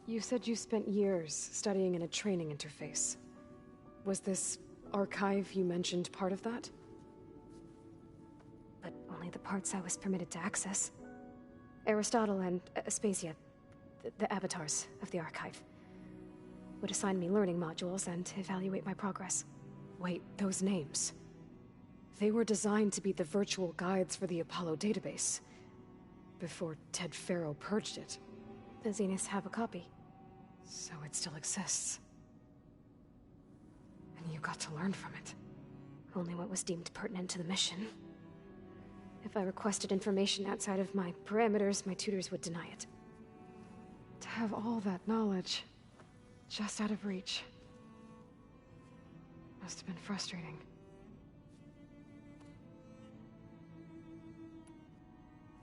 You said you spent years studying in a training interface. Was this archive you mentioned part of that? But only the parts I was permitted to access. Aristotle and Aspasia, the avatars of the archive, would assign me learning modules and evaluate my progress. Wait, those names. They were designed to be the virtual guides for the Apollo database, before Ted Faro purged it. The Zeniths have a copy. So it still exists. And you got to learn from it. Only what was deemed pertinent to the mission. If I requested information outside of my parameters, my tutors would deny it. To have all that knowledge, just out of reach, must have been frustrating.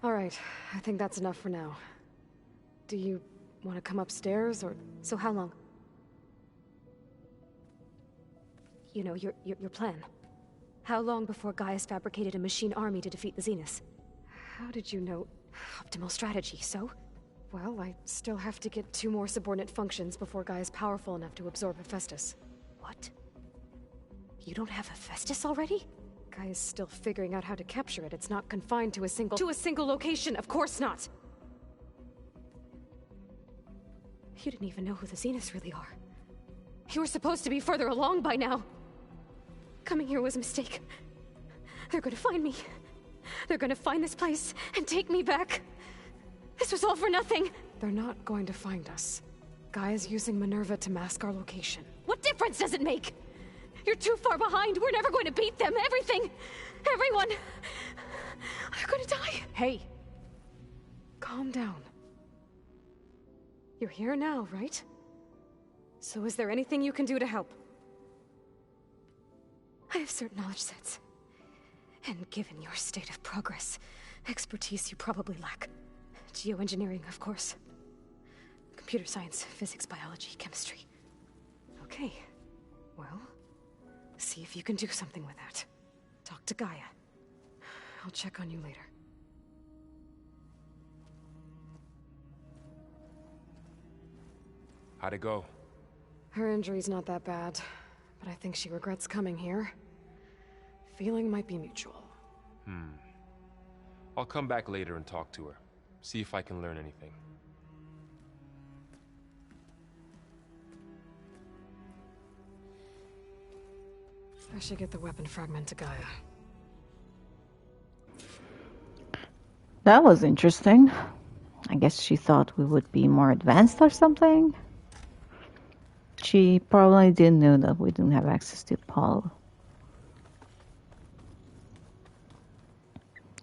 All right, I think that's enough for now. Do you want to come upstairs, or... So how long? You know, your plan. How long before Gaius fabricated a machine army to defeat the Zeniths? How did you know? Optimal strategy, so? Well, I still have to get 2 more subordinate functions before Gaia's powerful enough to absorb Hephaestus. What? You don't have Hephaestus already? Gaia's still figuring out how to capture it. It's not confined to a single location, of course not! You didn't even know who the Zeniths really are. You were supposed to be further along by now. Coming here was a mistake. They're gonna find me. They're gonna find this place and take me back. This was all for nothing. They're not going to find us. Gaia's using Minerva to mask our location. What difference does it make? You're too far behind. We're never going to beat them. Everything. Everyone. They're gonna die. Hey. Calm down. You're here now, right? So is there anything you can do to help? I have certain knowledge sets. And given your state of progress, expertise you probably lack. Geoengineering, of course. Computer science, physics, biology, chemistry. Okay. Well, see if you can do something with that. Talk to Gaia. I'll check on you later. How'd it go? Her injury's not that bad, but I think she regrets coming here. Feeling might be mutual. I'll come back later and talk to her. See if I can learn anything. I should get the weapon fragment to Gaia. That was interesting. I guess she thought we would be more advanced or something. She probably didn't know that we didn't have access to Apollo.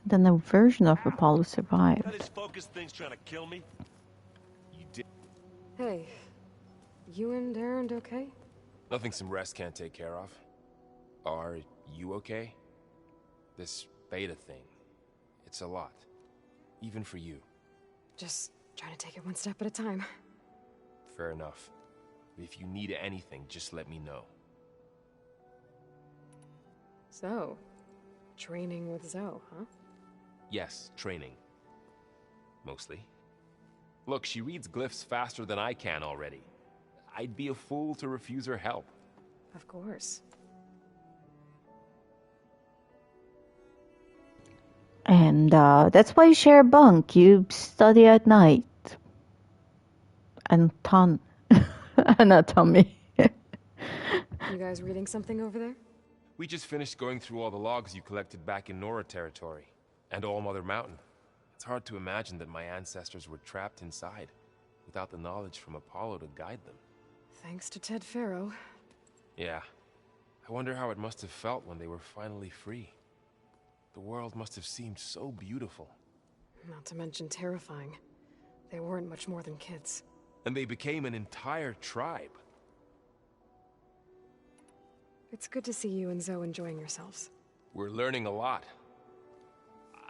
Then a version of Apollo survived. That is focus thing's trying to kill me. You did. Hey, you and Aaron okay? Nothing some rest can't take care of. Are you okay? This beta thing, it's a lot. Even for you. Just trying to take it one step at a time. Fair enough. If you need anything, just let me know. So, training with Zoe, huh? Yes, training. Mostly. Look, she reads glyphs faster than I can already. I'd be a fool to refuse her help. Of course. And that's why you share a bunk. You study at night. Anatomy. You guys reading something over there? We just finished going through all the logs you collected back in Nora territory. And All Mother Mountain. It's hard to imagine that my ancestors were trapped inside, without the knowledge from Apollo to guide them. Thanks to Ted Faro. Yeah. I wonder how it must have felt when they were finally free. The world must have seemed so beautiful. Not to mention terrifying. They weren't much more than kids. And they became an entire tribe. It's good to see you and Zoe enjoying yourselves. We're learning a lot.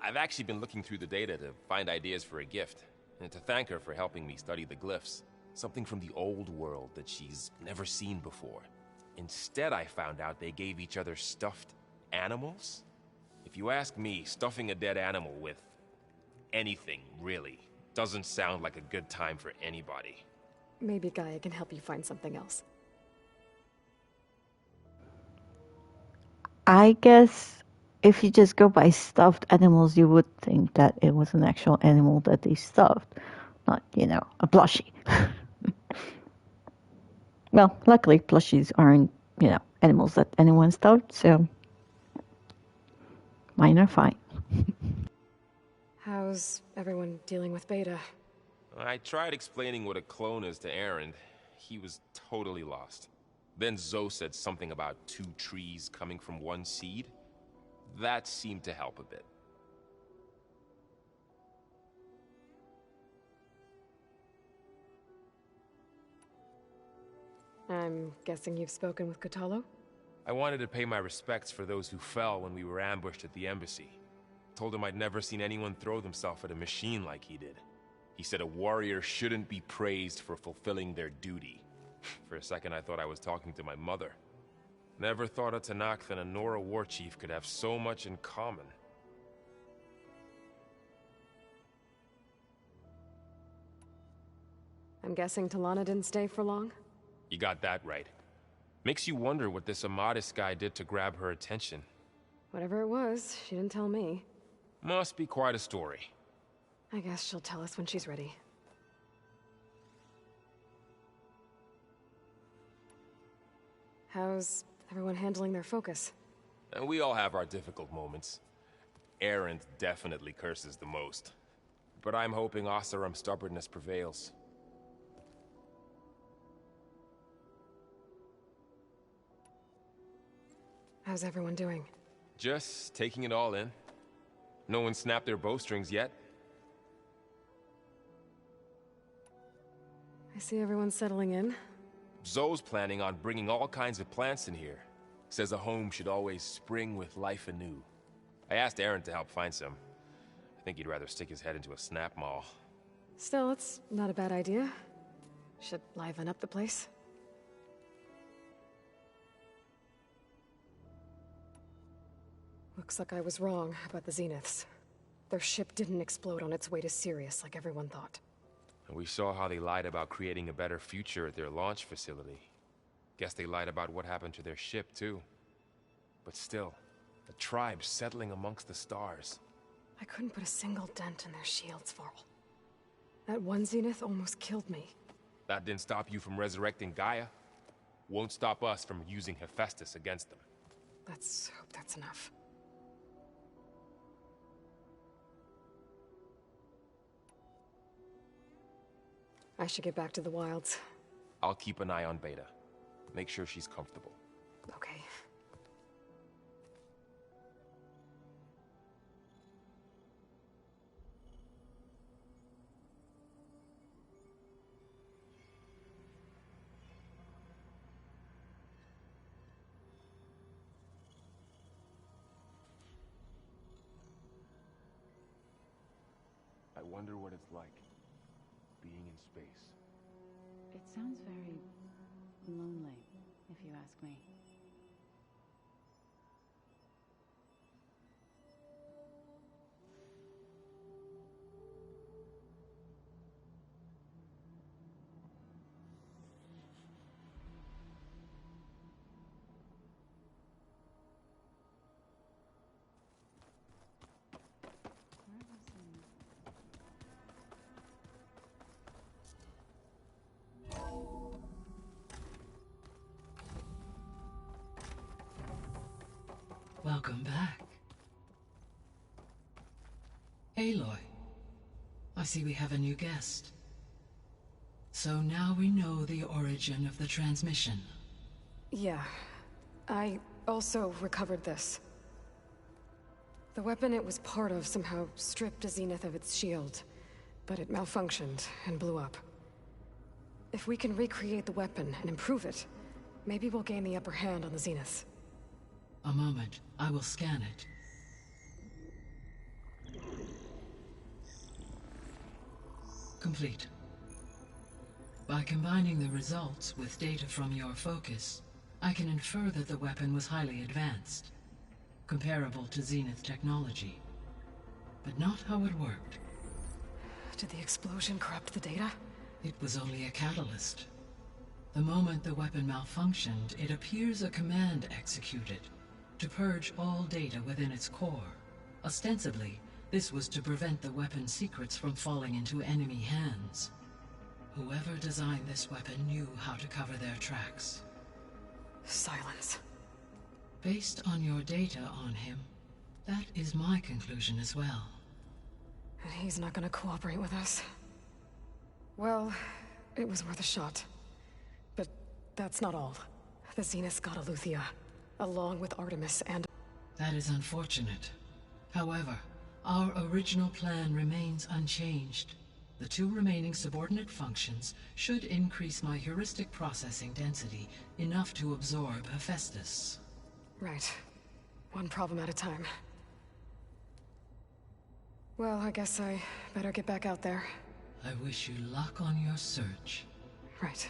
I've actually been looking through the data to find ideas for a gift, and to thank her for helping me study the glyphs. Something from the old world that she's never seen before. Instead, I found out they gave each other stuffed animals. If you ask me, stuffing a dead animal with anything, really, doesn't sound like a good time for anybody. Maybe Gaia can help you find something else. I guess if you just go by stuffed animals, you would think that it was an actual animal that they stuffed, not, a plushie. Well, luckily plushies aren't, animals that anyone stuffed, so mine are fine. How's everyone dealing with Beta? I tried explaining what a clone is to Aaron. He was totally lost. Then Zoe said something about 2 trees coming from 1 seed. That seemed to help a bit. I'm guessing you've spoken with Kotallo? I wanted to pay my respects for those who fell when we were ambushed at the embassy. Told him I'd never seen anyone throw themselves at a machine like he did. He said a warrior shouldn't be praised for fulfilling their duty. For a second I thought I was talking to my mother. Never thought a Tanakh and a Nora war chief could have so much in common. I'm guessing Talana didn't stay for long? You got that right. Makes you wonder what this Amadis guy did to grab her attention. Whatever it was, she didn't tell me. Must be quite a story. I guess she'll tell us when she's ready. How's everyone handling their focus? And we all have our difficult moments. Aaron definitely curses the most. But I'm hoping Oseram's stubbornness prevails. How's everyone doing? Just taking it all in. No one snapped their bowstrings yet. I see everyone settling in. Zoe's planning on bringing all kinds of plants in here. Says a home should always spring with life anew. I asked Aaron to help find some. I think he'd rather stick his head into a snap mall. Still, it's not a bad idea. Should liven up the place. Looks like I was wrong about the Zeniths. Their ship didn't explode on its way to Sirius like everyone thought. And we saw how they lied about creating a better future at their launch facility. Guess they lied about what happened to their ship, too. But still, a tribe settling amongst the stars. I couldn't put a single dent in their shields, Varl. That one Zenith almost killed me. That didn't stop you from resurrecting Gaia. Won't stop us from using Hephaestus against them. Let's hope that's enough. I should get back to the wilds. I'll keep an eye on Beta. Make sure she's comfortable. Okay. I wonder what it's like, being in space. It sounds very lonely, if you ask me. Welcome back. Aloy, I see we have a new guest. So now we know the origin of the transmission. Yeah. I also recovered this. The weapon it was part of somehow stripped a Zenith of its shield, but it malfunctioned and blew up. If we can recreate the weapon and improve it, maybe we'll gain the upper hand on the Zeniths. A moment, I will scan it. Complete. By combining the results with data from your focus, I can infer that the weapon was highly advanced, comparable to Zenith technology, but not how it worked. Did the explosion corrupt the data? It was only a catalyst. The moment the weapon malfunctioned, it appears a command executed to purge all data within its core. Ostensibly, this was to prevent the weapon's secrets from falling into enemy hands. Whoever designed this weapon knew how to cover their tracks. Silence. Based on your data on him, that is my conclusion as well. And he's not gonna cooperate with us. Well, it was worth a shot. But that's not all. The Zeniths got Aletheia, along with Artemis and... That is unfortunate. However, our original plan remains unchanged. The two remaining subordinate functions should increase my heuristic processing density enough to absorb Hephaestus. Right. One problem at a time. Well, I guess I better get back out there. I wish you luck on your search. Right.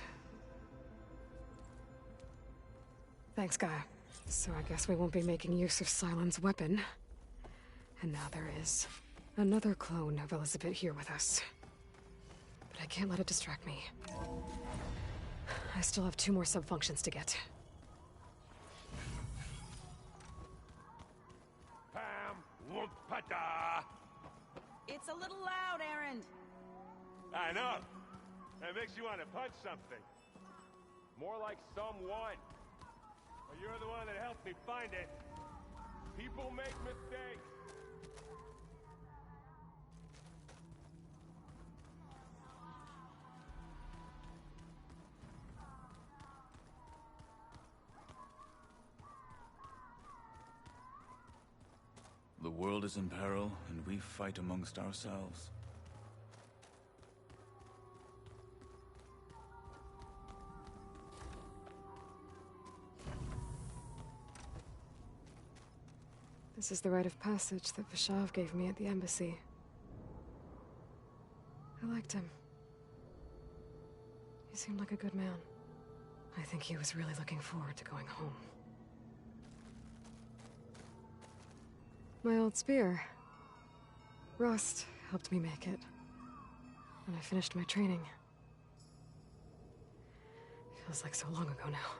Thanks, Gaia. So I guess we won't be making use of Cylon's weapon. And now there is another clone of Elizabeth here with us. But I can't let it distract me. I still have 2 more sub-functions to get. Pam Wumpata! It's a little loud, Aaron. I know. That makes you want to punch something. More like someone. Well, you're the one that helped me find it. People make mistakes. The world is in peril, and we fight amongst ourselves. This is the rite of passage that Vashav gave me at the embassy. I liked him. He seemed like a good man. I think he was really looking forward to going home. My old spear. Rust helped me make it. When I finished my training. Feels like so long ago now.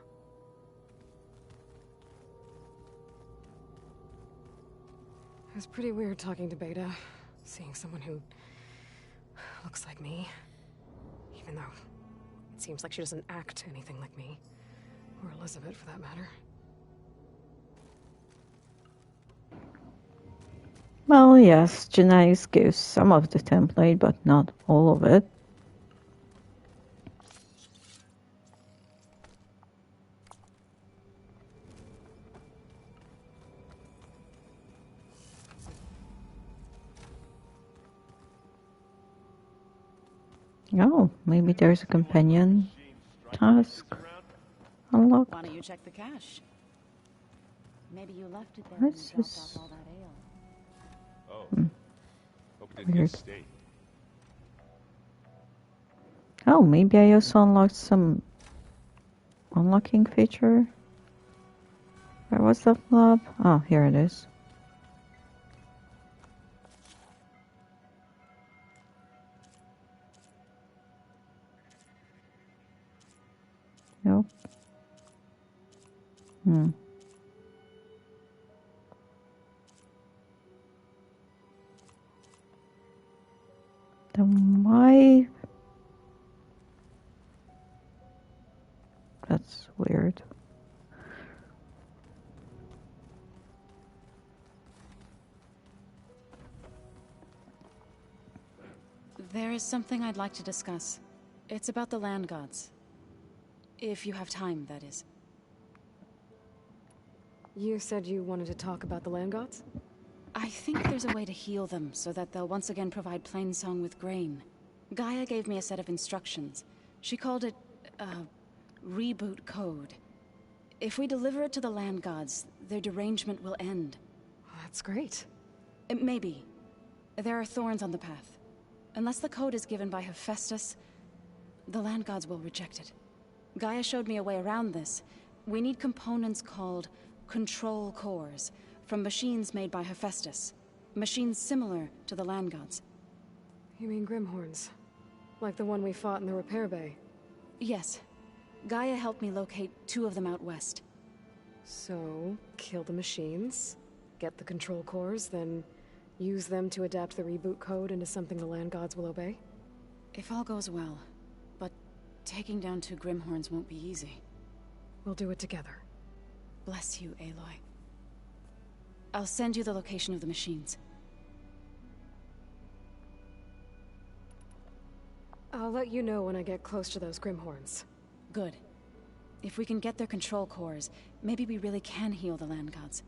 It was pretty weird talking to Beta, seeing someone who looks like me. Even though it seems like she doesn't act anything like me. Or Elizabeth, for that matter. Well, yes, genetics gives some of the template, but not all of it. Oh, maybe there's a companion task unlocked. Why don't you check the cache? Maybe you left it there when you What's dropped off this? all that ale. Oh. Hope it didn't Weird. get stayed. Oh, maybe I also unlocked some unlocking feature. Where was that lab? Oh, here it is. Nope. Then why? That's weird. There is something I'd like to discuss. It's about the land gods. If you have time, that is. You said you wanted to talk about the land gods? I think there's a way to heal them so that they'll once again provide Plainsong with grain. Gaia gave me a set of instructions. She called it, reboot code. If we deliver it to the land gods, their derangement will end. That's great. Maybe. There are thorns on the path. Unless the code is given by Hephaestus, the land gods will reject it. Gaia showed me a way around this. We need components called control cores, from machines made by Hephaestus. Machines similar to the land gods. You mean Grimhorns? Like the one we fought in the repair bay? Yes. Gaia helped me locate 2 of them out west. So, kill the machines, get the control cores, then use them to adapt the reboot code into something the land gods will obey? If all goes well. But taking down 2 Grimhorns won't be easy. We'll do it together. Bless you, Aloy. I'll send you the location of the machines. I'll let you know when I get close to those Grimhorns. Good. If we can get their control cores, maybe we really can heal the land gods.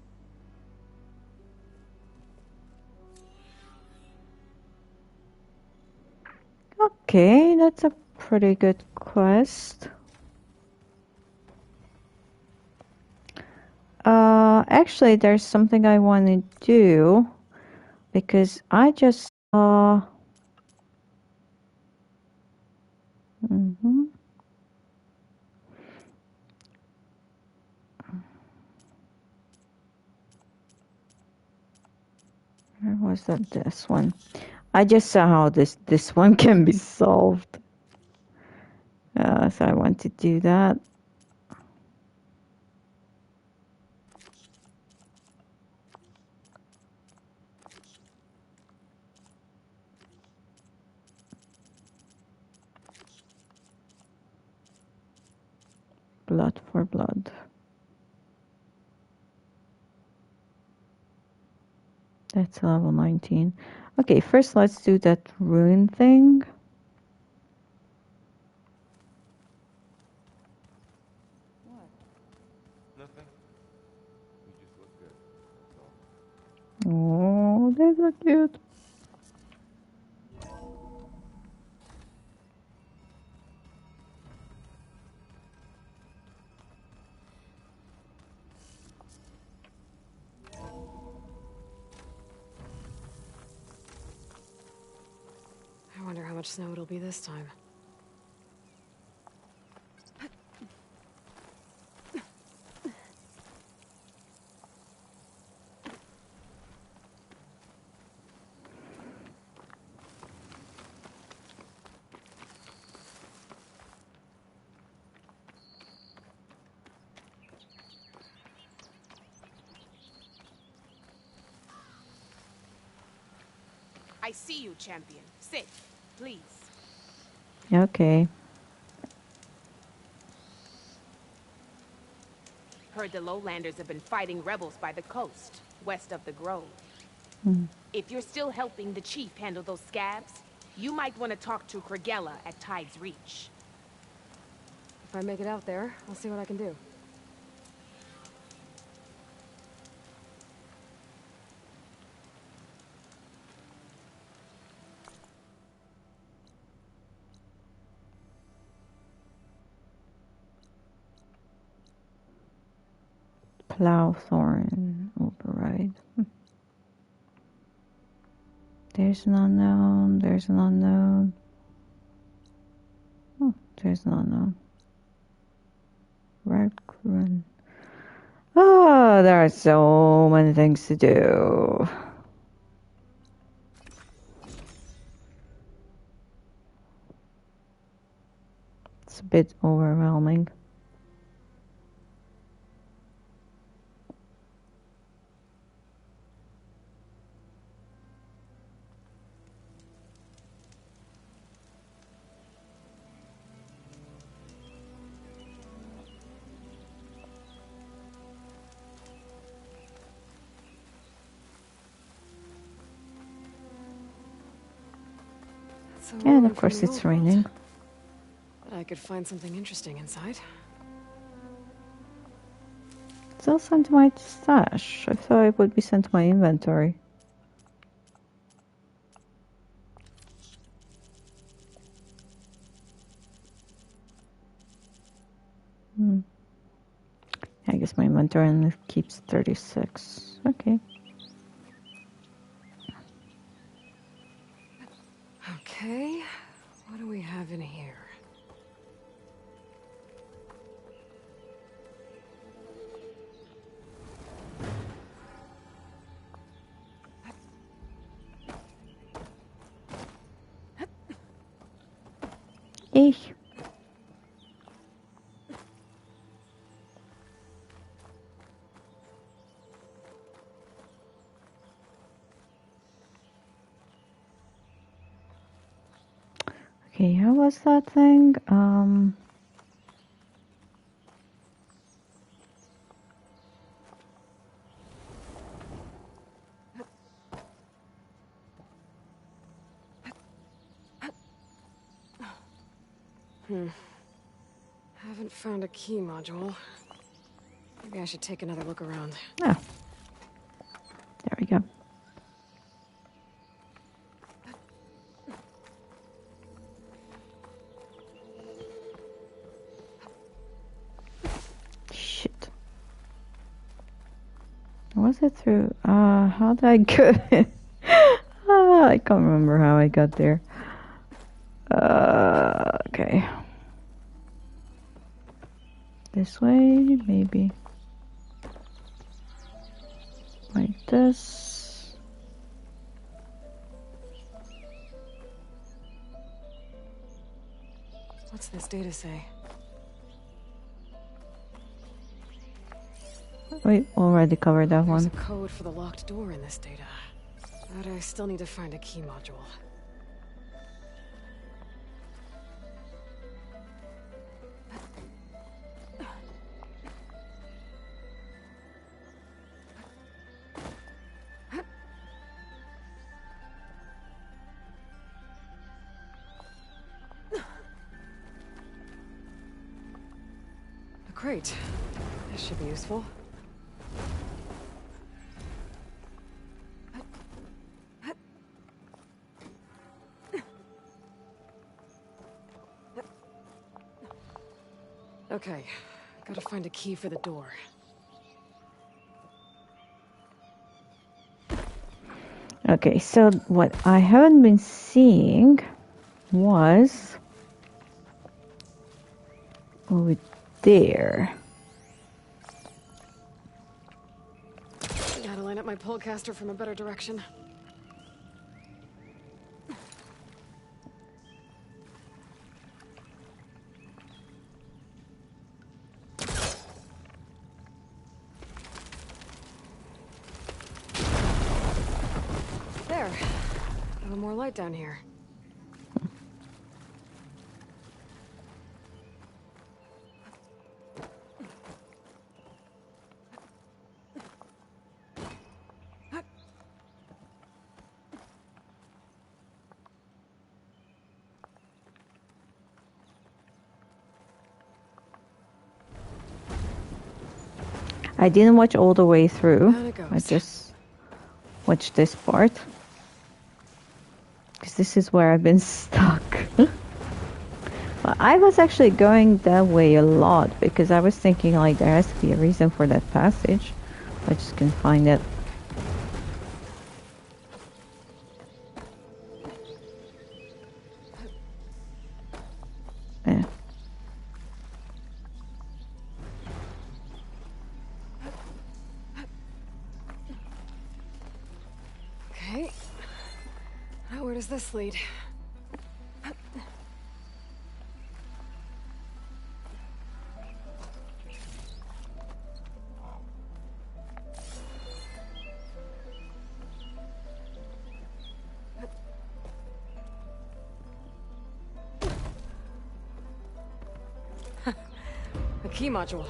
Okay, that's a pretty good quest. Actually, there's something I want to do because I just saw. Where was that? This one. I just saw how this one can be solved. So I want to do that. Blood for blood. That's level 19. Okay, first let's do that rune thing. What? Nothing. You just look good. That's all. Oh, they're so cute. I wonder how much snow it'll be this time. I see you, champion. Sit, please. Okay. Heard the lowlanders have been fighting rebels by the coast, west of the grove. If you're still helping the chief handle those scabs, you might want to talk to Kragella at Tide's Reach. If I make it out there, I'll see what I can do. Plowthorn override. There's an unknown. There's an unknown. Oh, there's an unknown. Run. Oh, there are so many things to do. It's a bit overwhelming. And of course it's raining. But I could find something interesting inside. It's all sent to my stash. I thought it would be sent to my inventory. I guess my inventory only keeps 36. Okay. Okay, what do we have in here? Ich. Okay, how was that thing? Haven't found a key module. Maybe I should take another look around. Ah. There we go. Shit. Was it through? How did I get? I can't remember how I got there. Okay. This way, maybe. Like this. What's this data say? Wait, already covered that There's one. a code for the locked door in this data. But I still need to find a key module. Great. This should be useful. Okay, gotta find a key for the door. Okay, so what I haven't been seeing was over there. Gotta line up my pullcaster from a better direction. There. A little more light down here. I didn't watch all the way through. Down it goes. I just watched this part. Because this is where I've been stuck. Well, I was actually going that way a lot because I was thinking like there has to be a reason for that passage. I just couldn't find it. Yeah. Okay. Now where does this lead? A key module.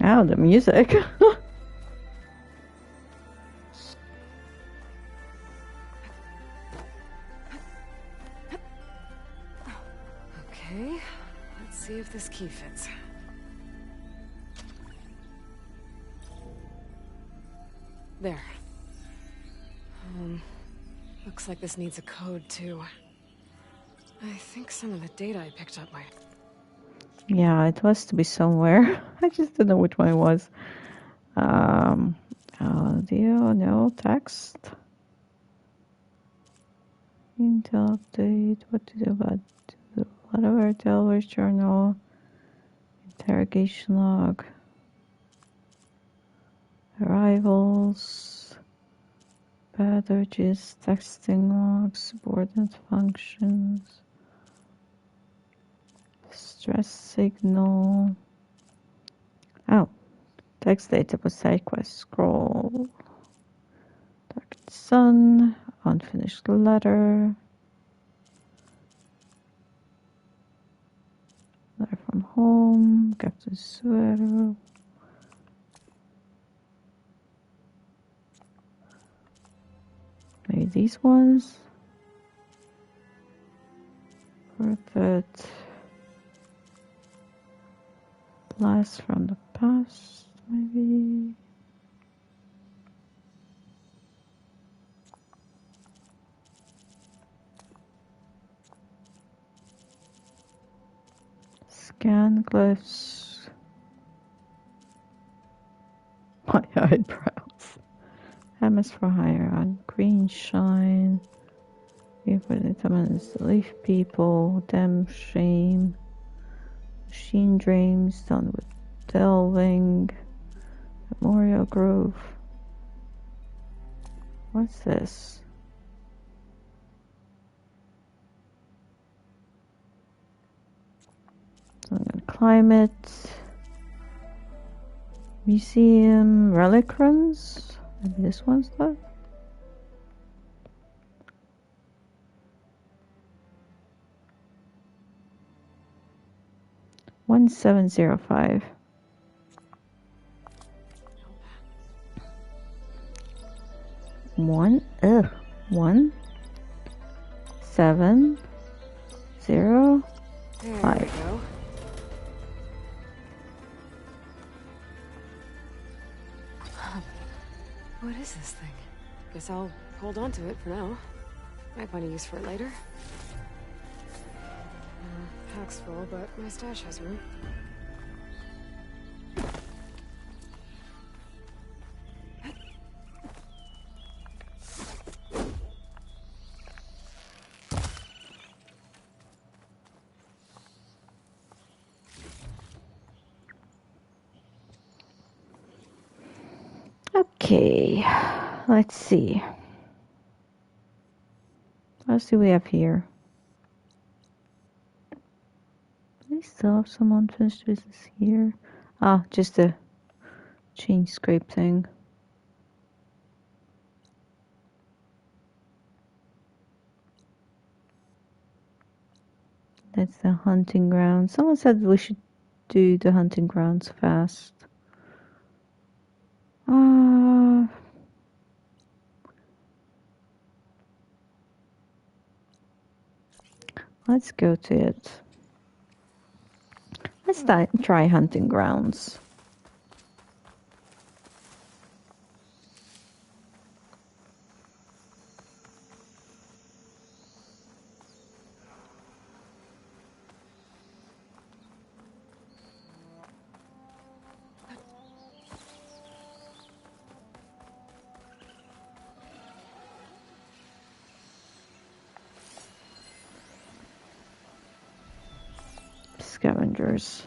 Oh, the music. Okay, let's see if this key fits. There. Looks like this needs a code too. I think some of the data I picked up might... Yeah, it was to be somewhere. I just don't know which one it was. Audio, no, text. Intel update, what to do about whatever, Delaware journal, interrogation log, arrivals, badges, texting logs, subordinate functions, stress signal. Oh, text data was side quest, scroll, darkened sun, unfinished letter. Letter from home, Captain Sweater. Maybe these ones. Perfect. Blast from the past, maybe. Scan glyphs. My eyebrows. Hammers for hire on green shine. Here for the determines the leaf people. Damn shame. Machine dreams done with delving. Memorial Grove. What's this? So I'm gonna climb it. Museum relic runs. Maybe this one's that. One 705. One 7 0 There 5. we go. What is this thing? Guess I'll hold on to it for now. Might find a use for it later. Pack's full, but my stash has room. Okay, let's see. What do we have here? We still have some unfinished business here. Ah, just a chain scrape thing. That's the hunting ground. Someone said we should do the hunting grounds fast. Let's go to it. Let's try hunting grounds. Scavengers.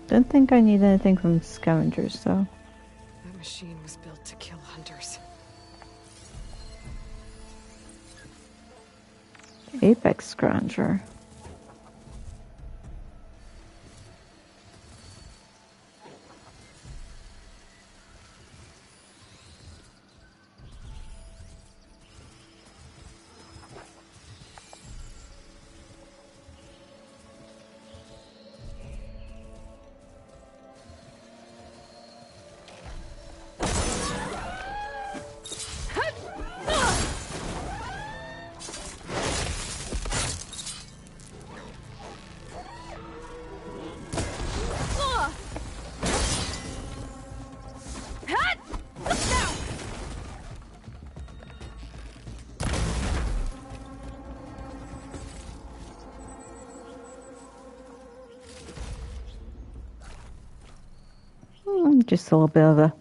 Don't think I need anything from scavengers, though. That machine was built to kill hunters. Apex Scavenger. Just a little bit of a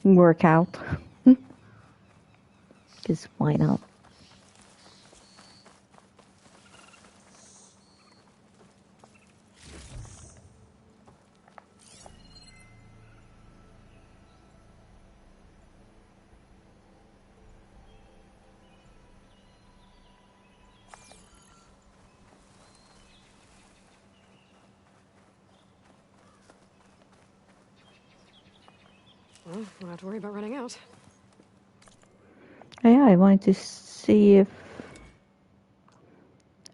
workout. Because why not? Well, we don't have to worry about running out. Yeah, I wanted to see if...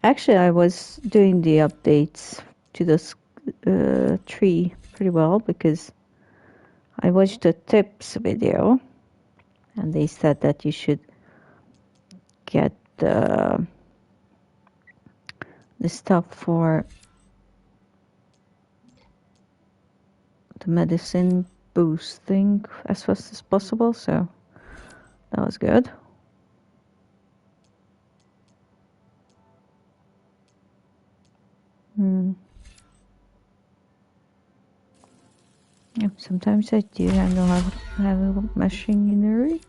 Actually, I was doing the updates to this tree pretty well because I watched the tips video and they said that you should get the stuff for the medicine boosting as fast as possible, so that was good. Yeah, sometimes I do handle have machinery.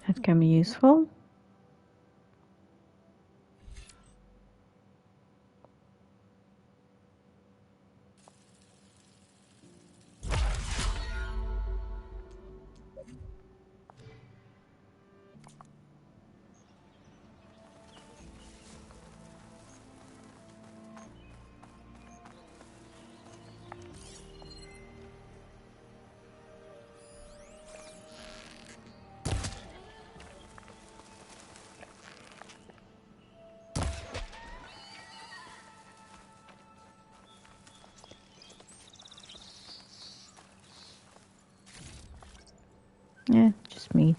That can be useful. Yeah, just meat.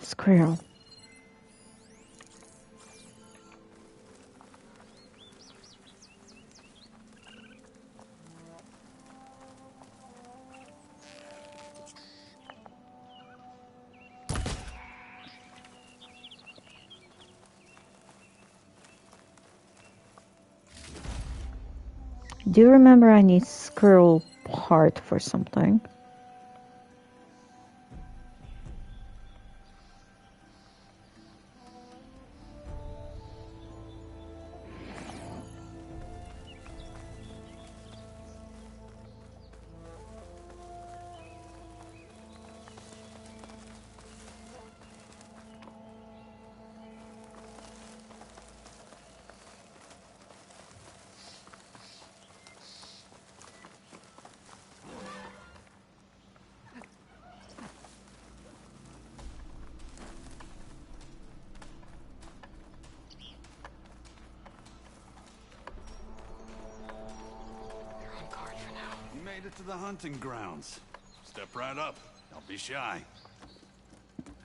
Squirrel. Do you remember I need squirrel heart for something? You made it to the hunting grounds. Step right up. Don't be shy.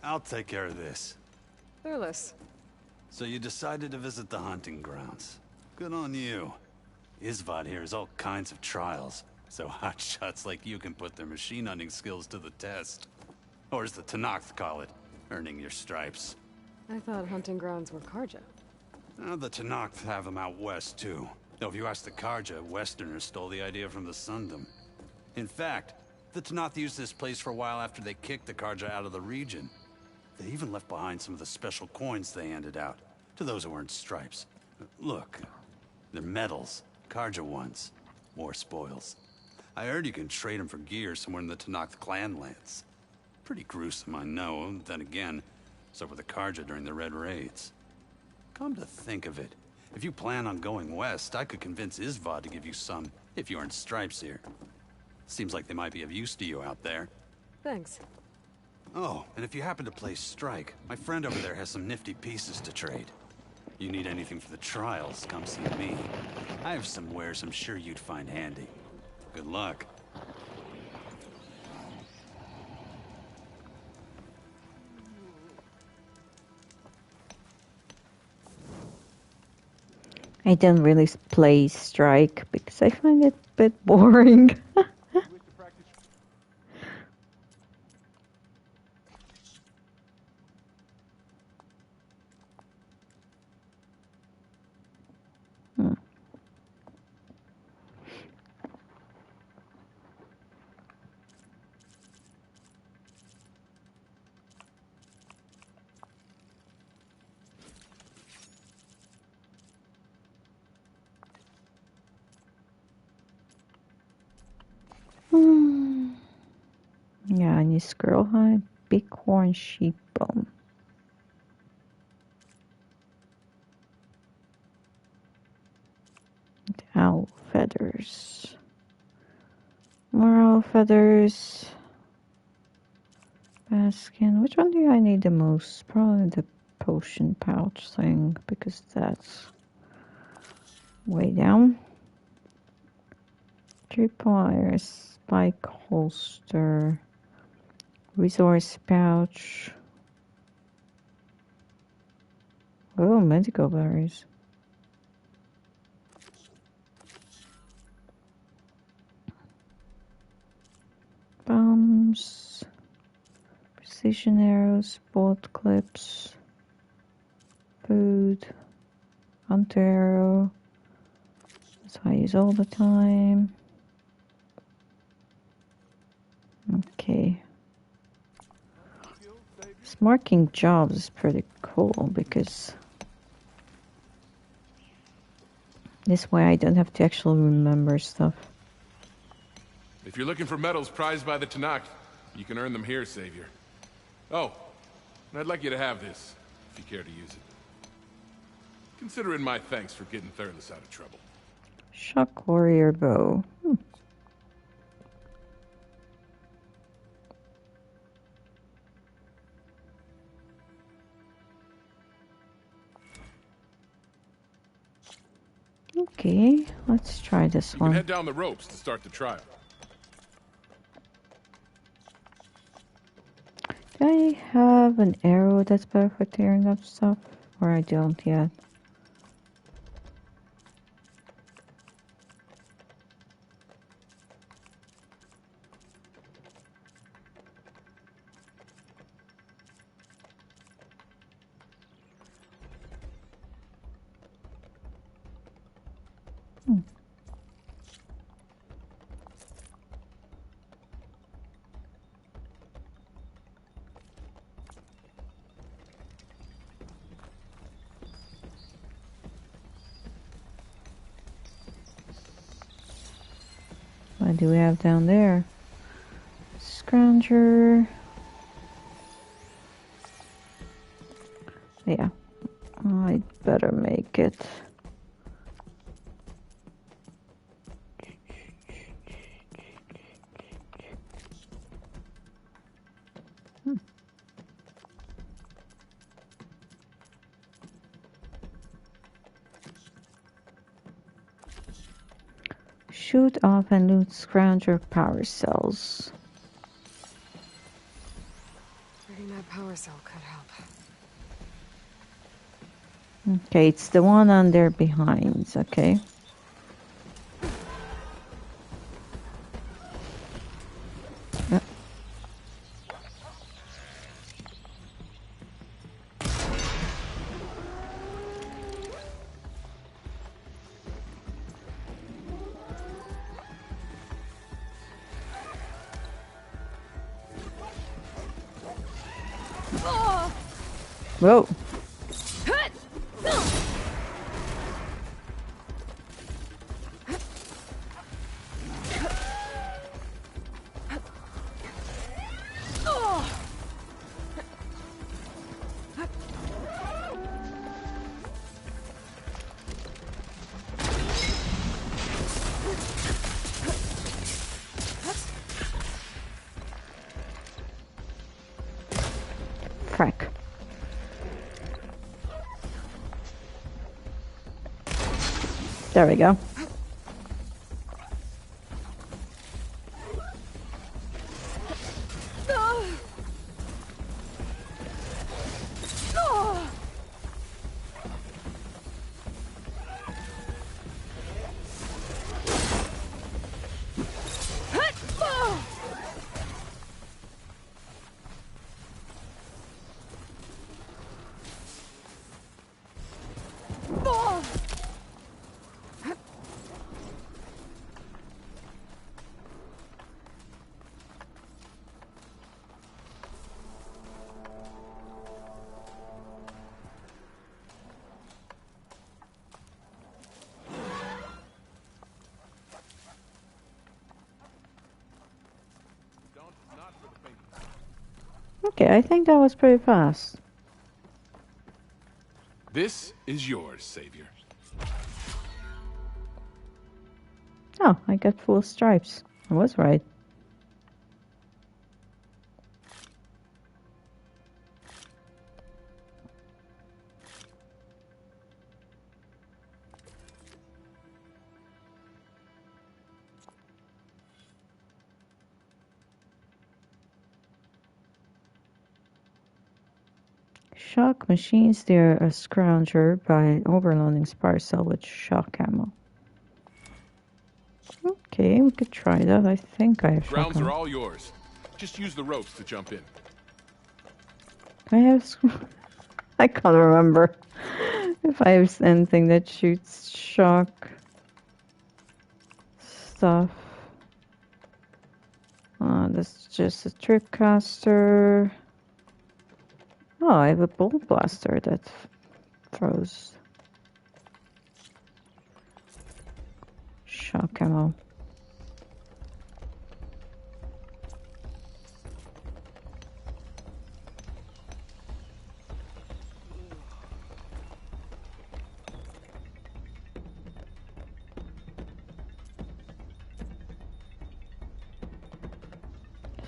I'll take care of this. Fearless. So you decided to visit the hunting grounds. Good on you. Isvad here has all kinds of trials, so hotshots like you can put their machine hunting skills to the test. Or as the Tenakth call it, earning your stripes. I thought hunting grounds were Karja. The Tenakth have them out west, too. Though if you ask the Karja, Westerners stole the idea from the Sundom. In fact, the Tenakth used this place for a while after they kicked the Karja out of the region. They even left behind some of the special coins they handed out, to those who earned stripes. Look, they're medals, Karja ones. More spoils. I heard you can trade them for gear somewhere in the Tenakth clan lands. Pretty gruesome, I know. Then again, so were the Karja during the Red Raids. Come to think of it, if you plan on going west, I could convince Isvad to give you some, if you earned stripes here. Seems like they might be of use to you out there. Thanks. Oh, and if you happen to play Strike, my friend over there has some nifty pieces to trade. You need anything for the trials, come see me. I have some wares I'm sure you'd find handy. Good luck. I don't really play Strike because I find it a bit boring. Yeah, I need squirrel hide, bighorn, sheep bone. Owl feathers. More owl feathers. Baskin. Which one do I need the most? Probably the potion pouch thing, because that's way down. Tripwire, spike holster, resource pouch. Oh, medical berries. Bombs, precision arrows, bolt clips, food, hunter arrow. That's what I use all the time. Okay. This marking jobs is pretty cool because this way I don't have to actually remember stuff. If you're looking for medals prized by the Tenakth, you can earn them here, Savior. Oh, and I'd like you to have this, if you care to use it. Consider it my thanks for getting Thurles out of trouble. Shock warrior bow. Okay, let's try this one. You can head down the ropes to start the trial. Do I have an arrow that's better for tearing up stuff? Or I don't yet? What do we have down there? Scrounger. Yeah, I'd better make it. Shoot off and loot Scrounger power cells. Getting that power cell could help. Okay, it's the one on there behind, okay. Whoa. Frack. There we go. Okay, I think that was pretty fast. This is yours, Savior. Oh, I got full stripes. I was right. Shock machines their Scrounger by overloading Sparcell with shock ammo. Okay, we could try that. I think I have shock Grounds ammo. are all yours. Just use the ropes to jump in. I have... I can't remember if I have anything that shoots shock stuff. That's just a tripcaster. Oh, I have a bolt blaster that throws shock ammo.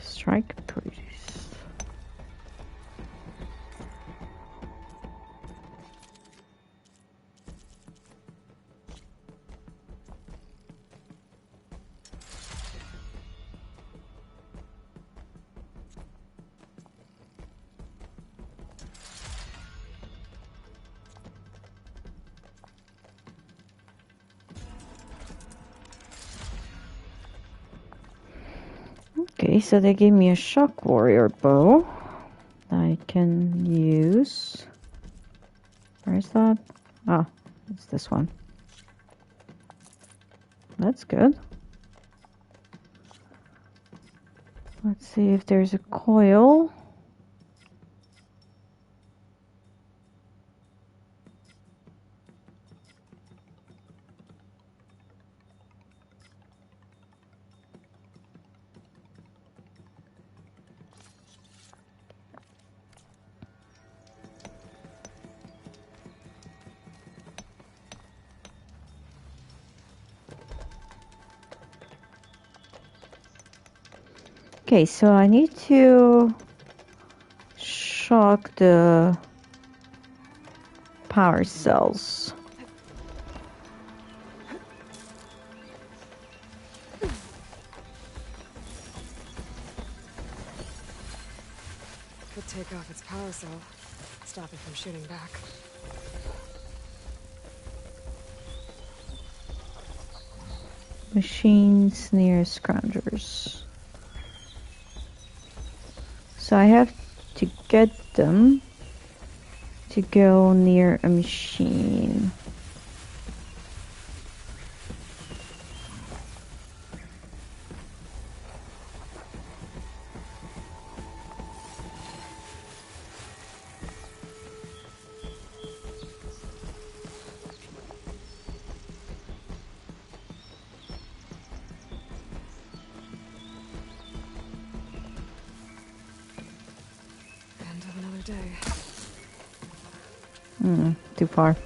Strike priest. Okay, so they gave me a shock warrior bow I can use. Where's that? Ah, it's this one. That's good. Let's see if there's a coil. Okay, so I need to shock the power cells. Could take off its power cell, stop it from shooting back. Machines near scroungers. So I have to get them to go near a machine. End of another day. Too far.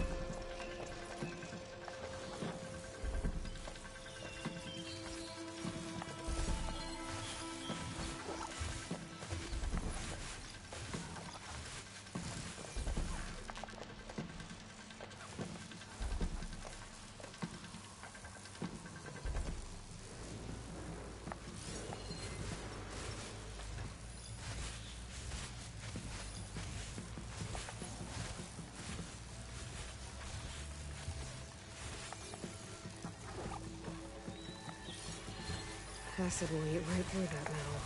Acid will eat right through that metal.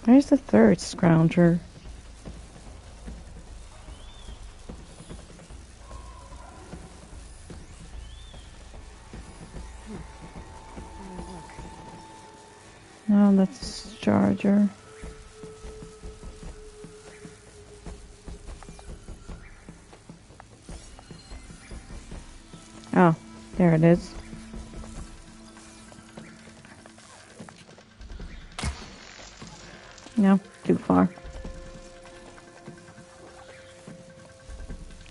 Where's the third scrounger? No, that's charger. Oh, there it is. No, too far.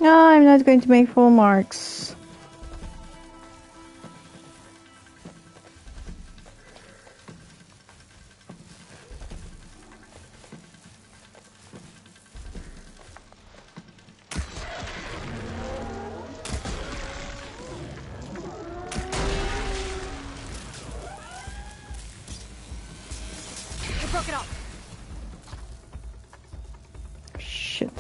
No, I'm not going to make full marks. I broke it off. Shit.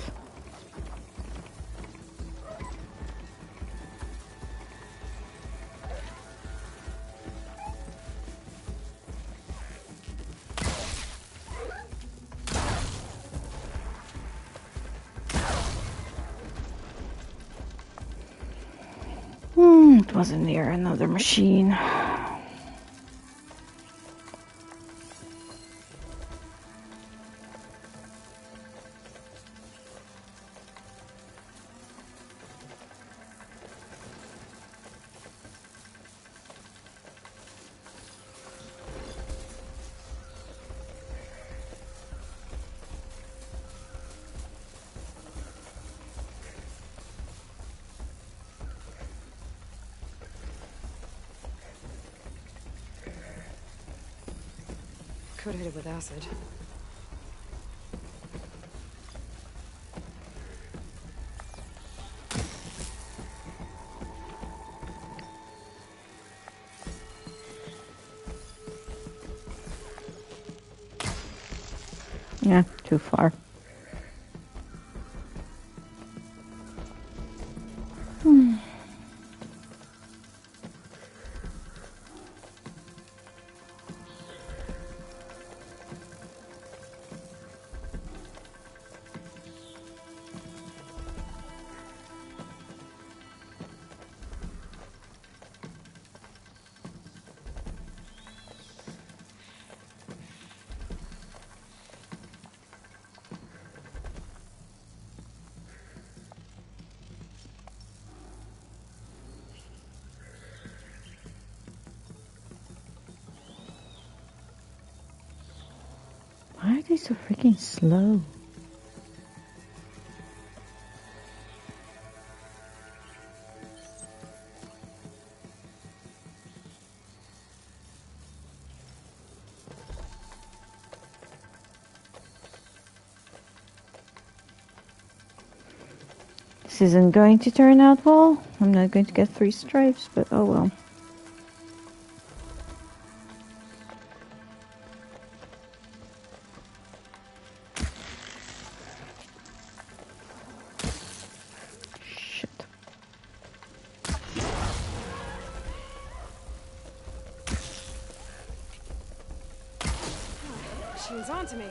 It wasn't near another machine. Could hit it with acid. Yeah, too far. they so freaking slow? This isn't going to turn out well. I'm not going to get 3 stripes, but oh well. She was on to me.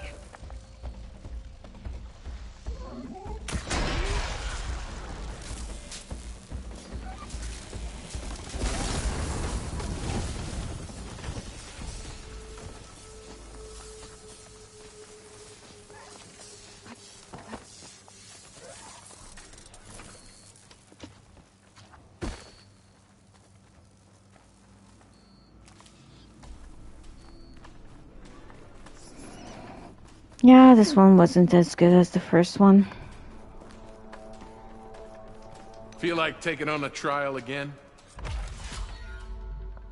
Yeah, this one wasn't as good as the first one. Feel like taking on a trial again?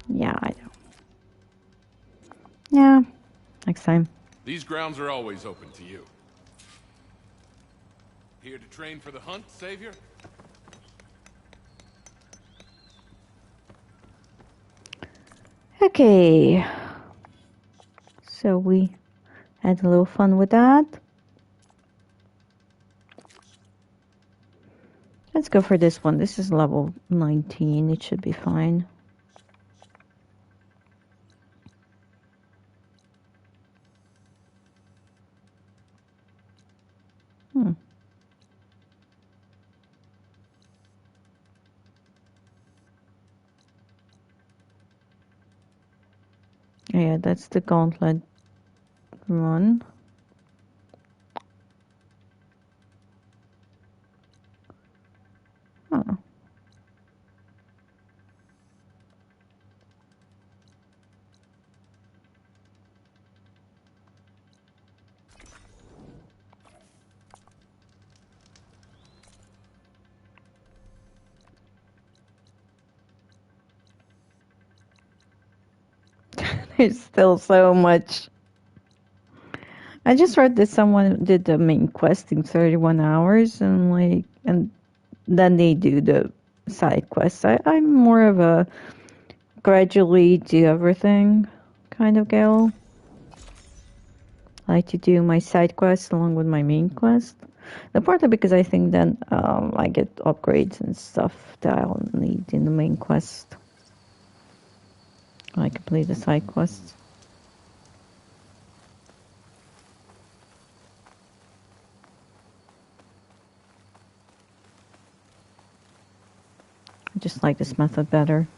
Yeah, I know. Yeah, next time. These grounds are always open to you. Here to train for the hunt, Savior? Okay. So we had a little fun with that. Let's go for this one. This is level 19. It should be fine. Yeah, that's the gauntlet run. Oh. There's still so much. I just read that someone did the main quest in 31 hours and then they do the side quests. I'm more of a gradually do everything kind of gal. I like to do my side quests along with my main quest. Partly because I think then I get upgrades and stuff that I'll need in the main quest. I complete the side quests. I just like this method better.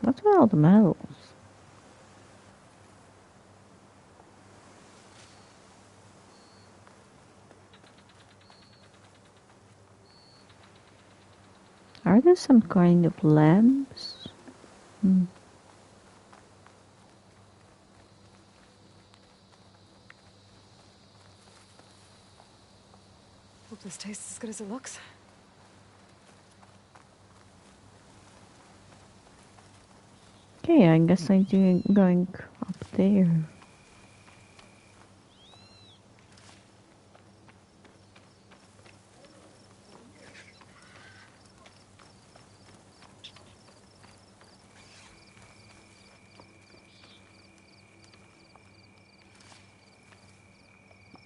What's with all the medals? Are there some kind of labs? Hope this tastes as good as it looks. Okay, I guess I'm going up there.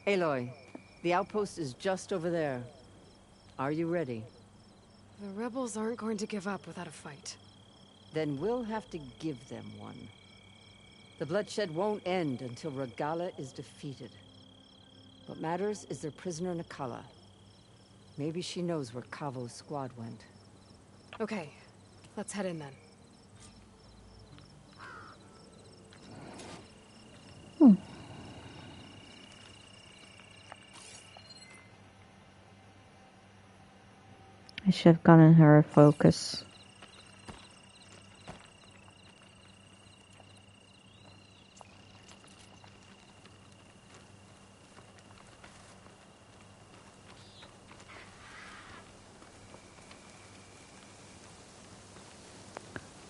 Aloy, the outpost is just over there. Are you ready? The rebels aren't going to give up without a fight. Then we'll have to give them one. The bloodshed won't end until Regala is defeated. What matters is their prisoner Nakala. Maybe she knows where Kavo's squad went. Okay, let's head in then. I should have gotten her a focus.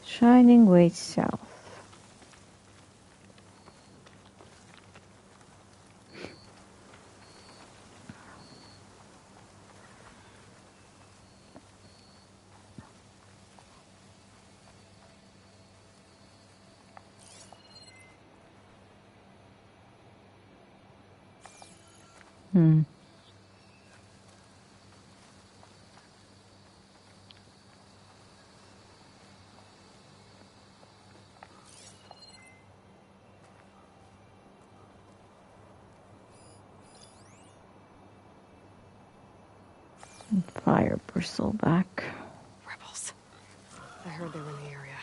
Shining way south. Fire bristleback. Rebels. I heard they were in the area.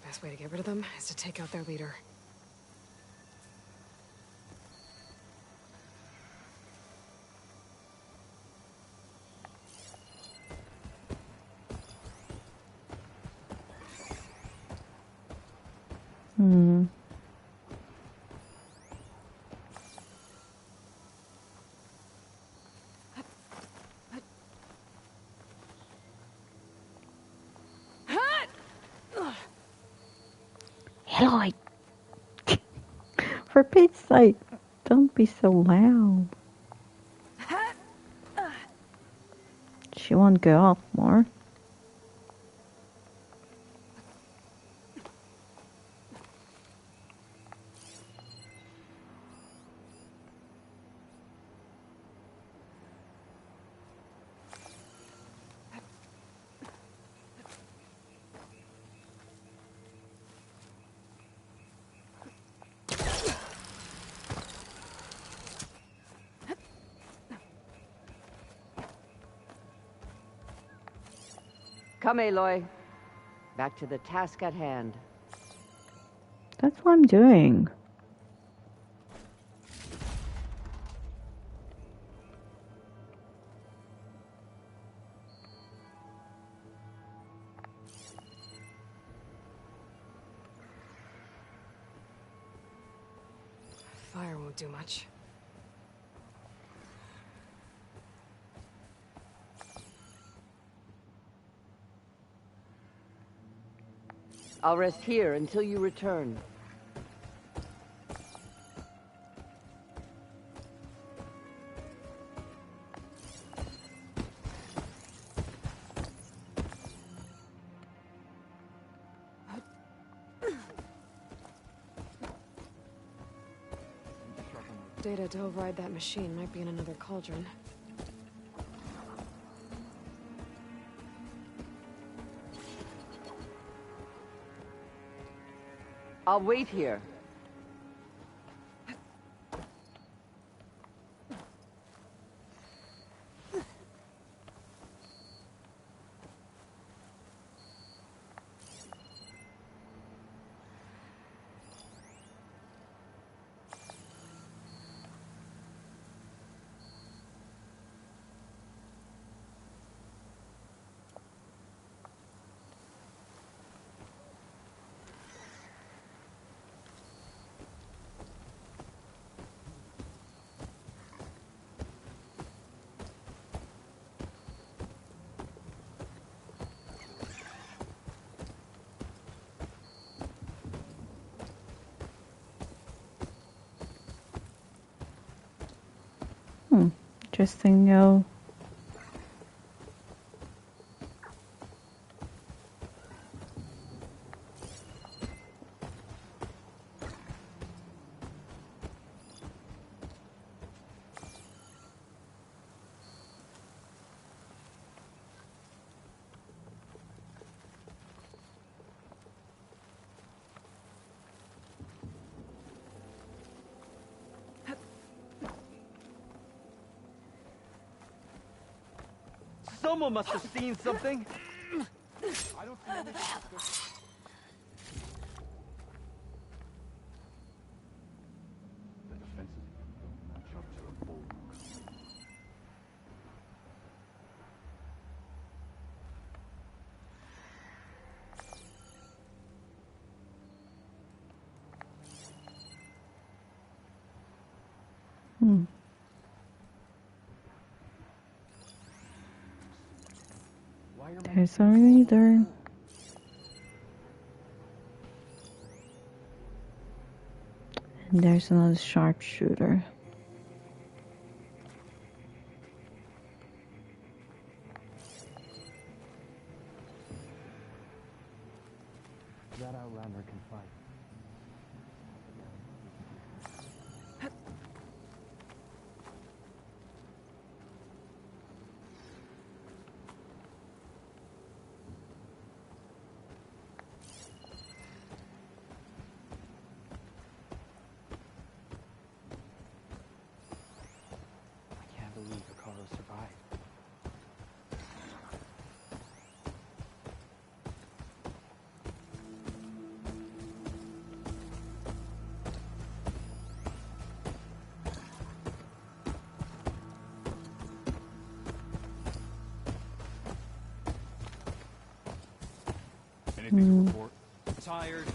Best way to get rid of them is to take out their leader. Eloy! For Pete's sake, don't be so loud. She won't go off more. Come, Aloy. Back to the task at hand. That's what I'm doing. Fire won't do much. I'll rest here until you return. Data to override that machine might be in another cauldron. I'll wait here. Interesting, no. Someone must have seen something. I don't see anything. The defenses don't match up to a full. There's our leader. And there's another sharpshooter. That Outlander can fight. I can't believe Ricardo survived. Anything to report? Tired,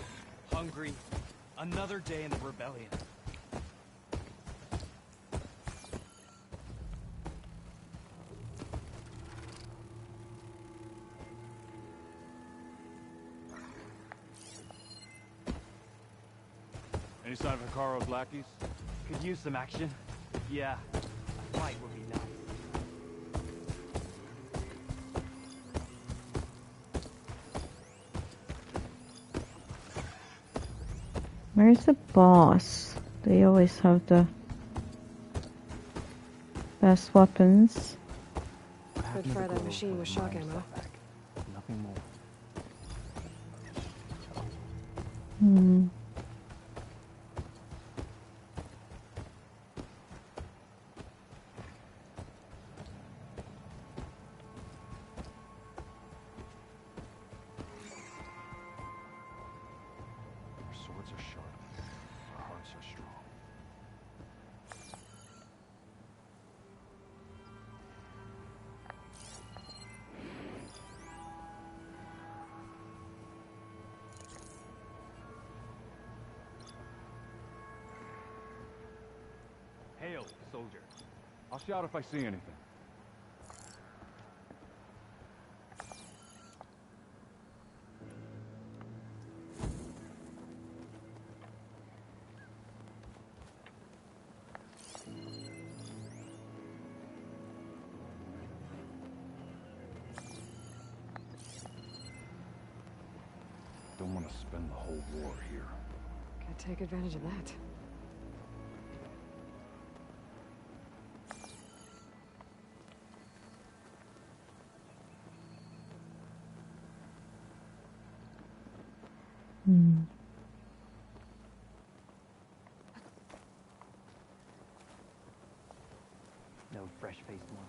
hungry, another day in the rebellion. Any sign of Hikaro's lackeys? Could use some action. Yeah, a fight would be nice. Where's the boss? They always have the best weapons. Could fry that machine with shock ammo. Nothing more. Hmm. Our swords are sharp. Our hearts are strong. Hail, soldier. I'll shout if I see anything. Don't want to spend the whole war here. Could take advantage of that. Hmm. No fresh-faced one.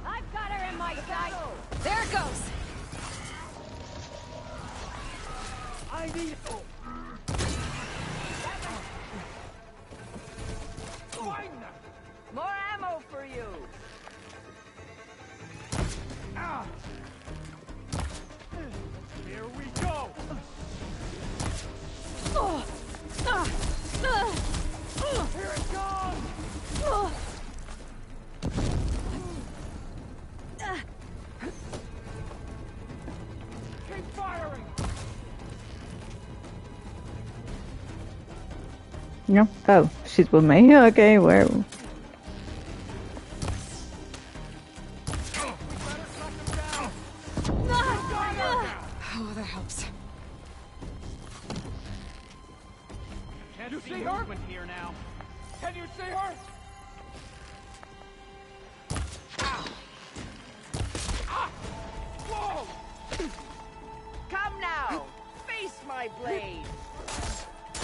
I've got her in my sight. There it goes! I need... Oh. More ammo for you. Ah. Here we go. Here it comes. Keep firing. No. Oh, she's with me. Okay, where? Oh, that helps. Can't you see her? Here now. Can you see her? Whoa! Come now. Face my blade.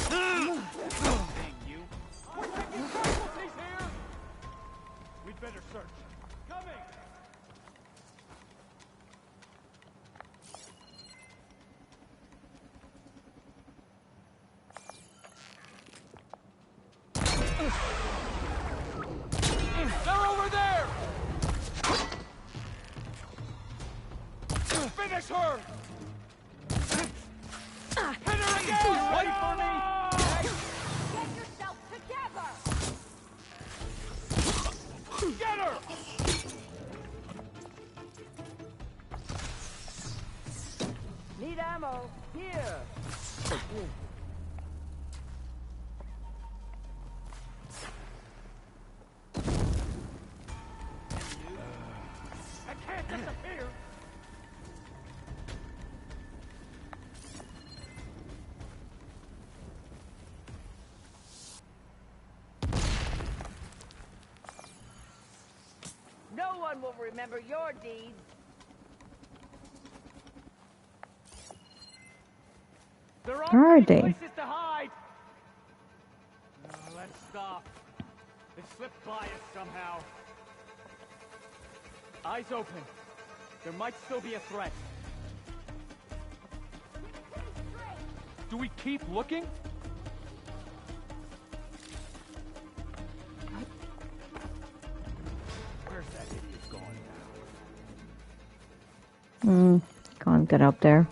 Dang you. We're taking casualties here. Finish her! Hit her again! Wait for me! Get yourself together! Get her! Need ammo. Here. I can't disappear! No one will remember your deeds. There Are aren't they? any places to hide! Let's stop. They slipped by us somehow. Eyes open. There might still be a threat. Do we keep looking? Where's that idiot going now? Can't get up there.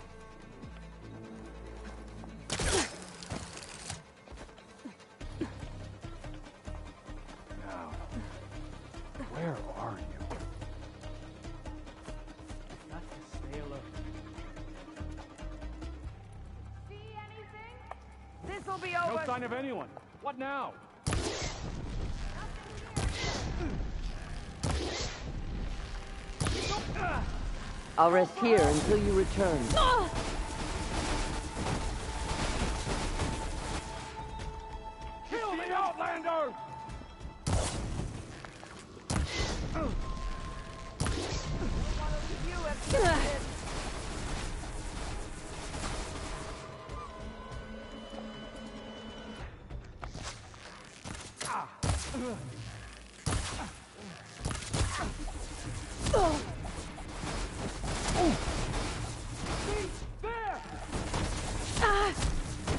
Now, where are you? Got to stay alert. See anything? This'll be No over. sign of anyone. What now? I'll rest here until you return. Kill the Outlander!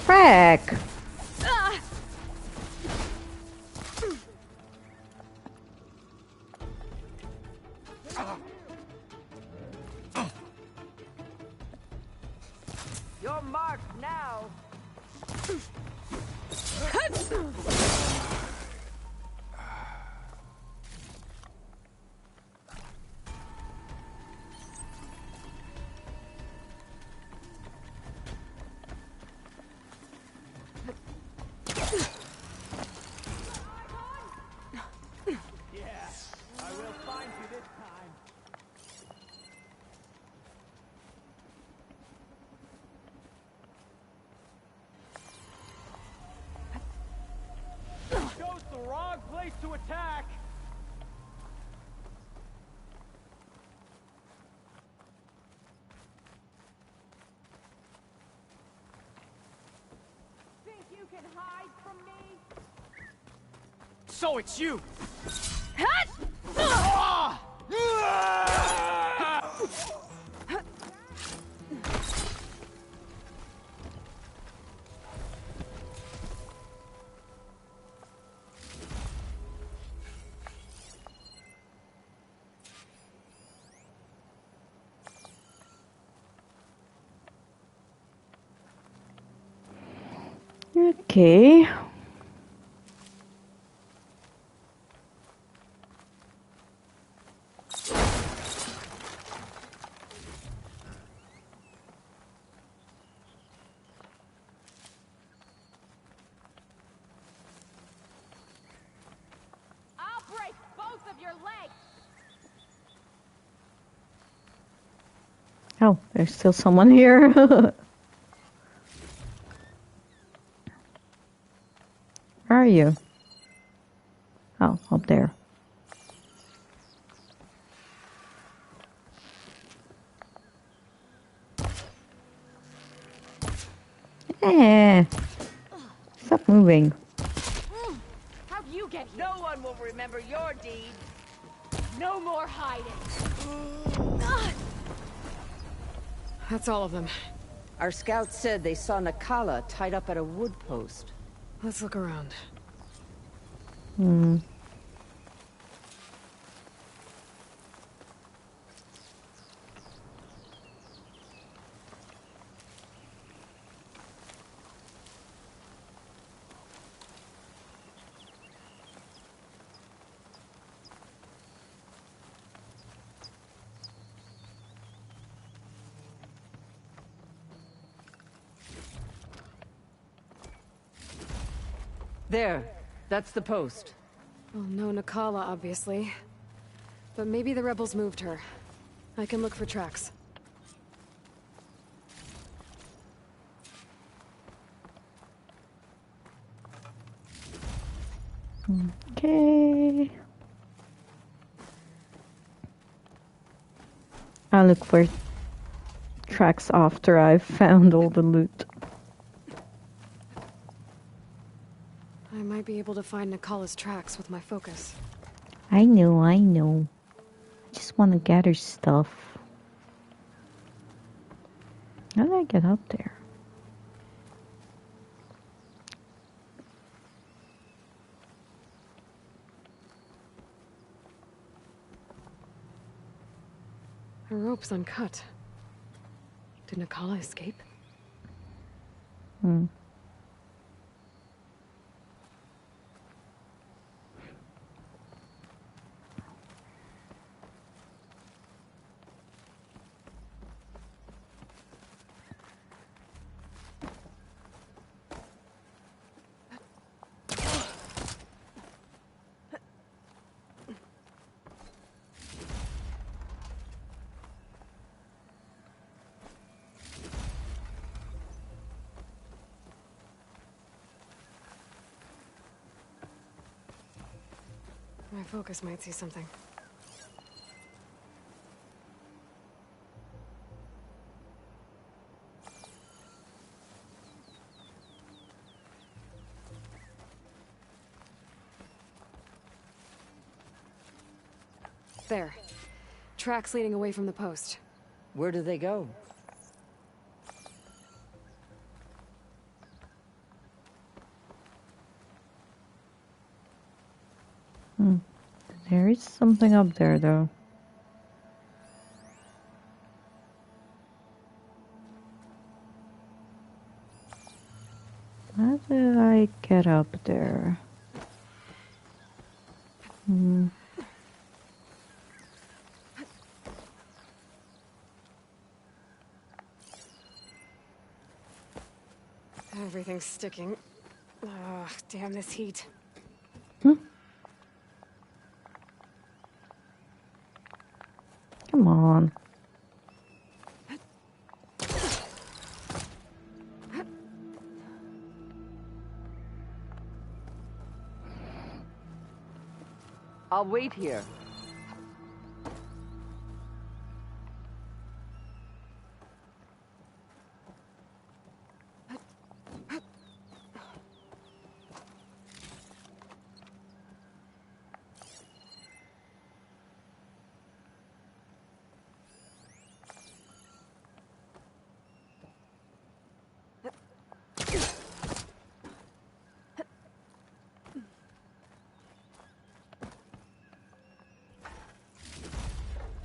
Frack! You're marked now. Yeah, I will find you this time. Chose the wrong place to attack. Think you can hide from me? So it's you. Okay. I'll break both of your legs. Oh, there's still someone here. Where are you? Oh, up there. Eh. Stop moving. How'd you get here? No one will remember your deeds. No more hiding. That's all of them. Our scouts said they saw Nakala tied up at a wood post. Let's look around. Hmm. There. That's the post. Well, no Nakala, obviously. But maybe the rebels moved her. I can look for tracks. Okay. I'll look for tracks after I've found all the loot. I might be able to find Nakala's tracks with my focus. I know. I just want to gather stuff. How did I get up there? The rope's uncut. Did Nakala escape? Hmm. My focus might see something. There. Tracks leading away from the post. Where do they go? There is something up there, though. How did I get up there? Everything's sticking. Ugh, damn this heat. Come on. I'll wait here.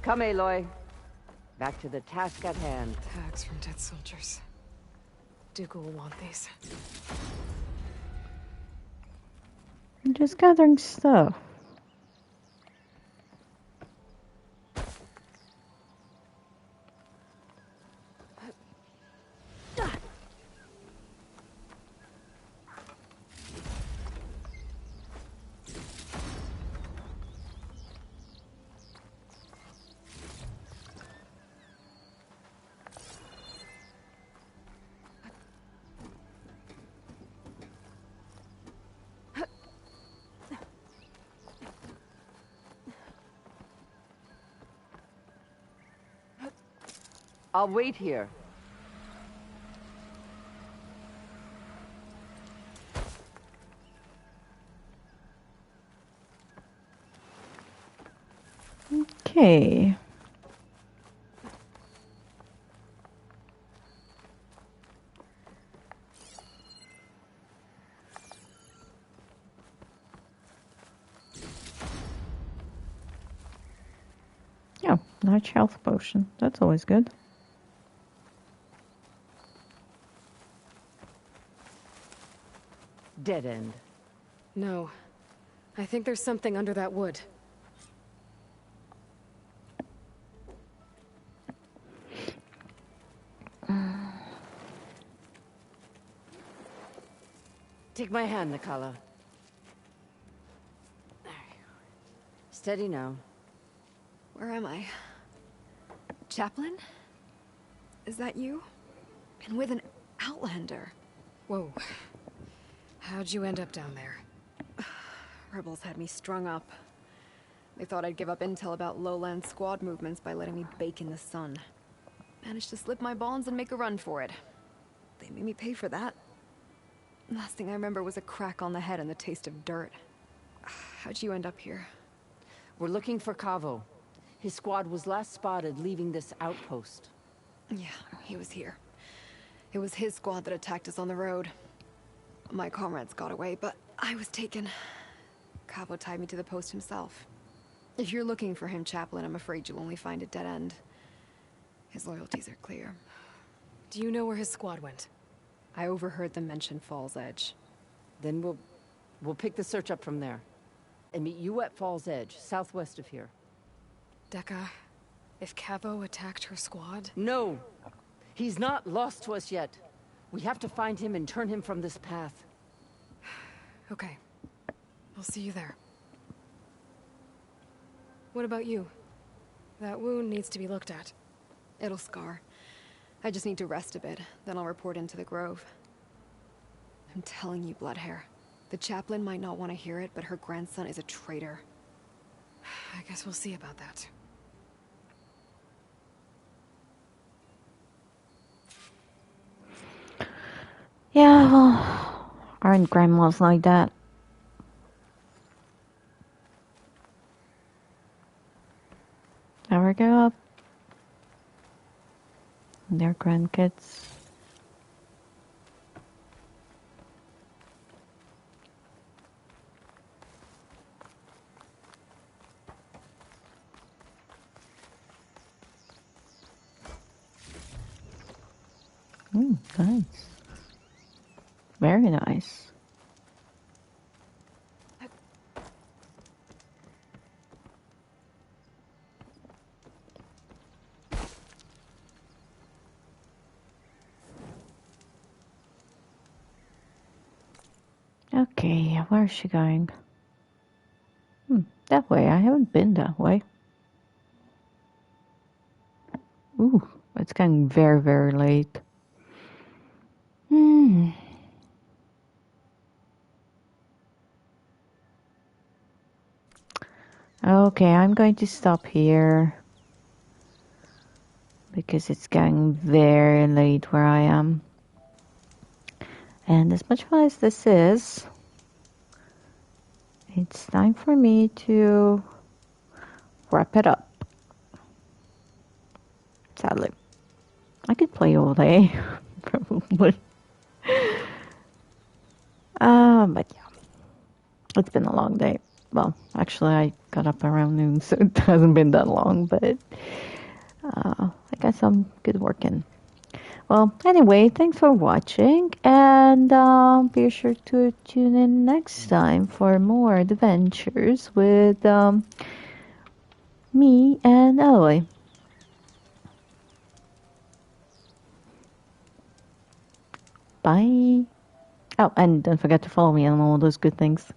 Come, Aloy. Back to the task at hand. Tags from dead soldiers. Dooku will want these. I'm just gathering stuff. I'll wait here. Okay. Yeah, large health potion. That's always good. Dead end. No. I think there's something under that wood. Take my hand, Nakala. Steady now. Where am I? Chaplain? Is that you? And with an Outlander. Whoa. How'd you end up down there? Rebels had me strung up. They thought I'd give up intel about lowland squad movements by letting me bake in the sun. Managed to slip my bonds and make a run for it. They made me pay for that. Last thing I remember was a crack on the head and the taste of dirt. How'd you end up here? We're looking for Cavo. His squad was last spotted leaving this outpost. Yeah, he was here. It was his squad that attacked us on the road. My comrades got away, but I was taken. Cavo tied me to the post himself. If you're looking for him, Chaplain, I'm afraid you'll only find a dead end. His loyalties are clear. Do you know where his squad went? I overheard them mention Fall's Edge. Then we'll pick the search up from there. And meet you at Fall's Edge, southwest of here. Dekka, if Cavo attacked her squad? No! He's not lost to us yet. We have to find him and turn him from this path. Okay. I'll see you there. What about you? That wound needs to be looked at. It'll scar. I just need to rest a bit, then I'll report into the Grove. I'm telling you, Bloodhair. The chaplain might not want to hear it, but her grandson is a traitor. I guess we'll see about that. Yeah, well, aren't grandmas like that? Never give up. Their grandkids. Nice. Very nice. Okay, where's she going? That way. I haven't been that way. Ooh, it's getting very, very late. Okay, I'm going to stop here because it's getting very late where I am. And as much fun as this is, it's time for me to wrap it up. Sadly. I could play all day, probably. But yeah, it's been a long day. Well, actually, I got up around noon, so it hasn't been that long, but I got some good work in. Well, anyway, thanks for watching, and be sure to tune in next time for more adventures with me and Aloy. Bye. Oh, and don't forget to follow me on all those good things.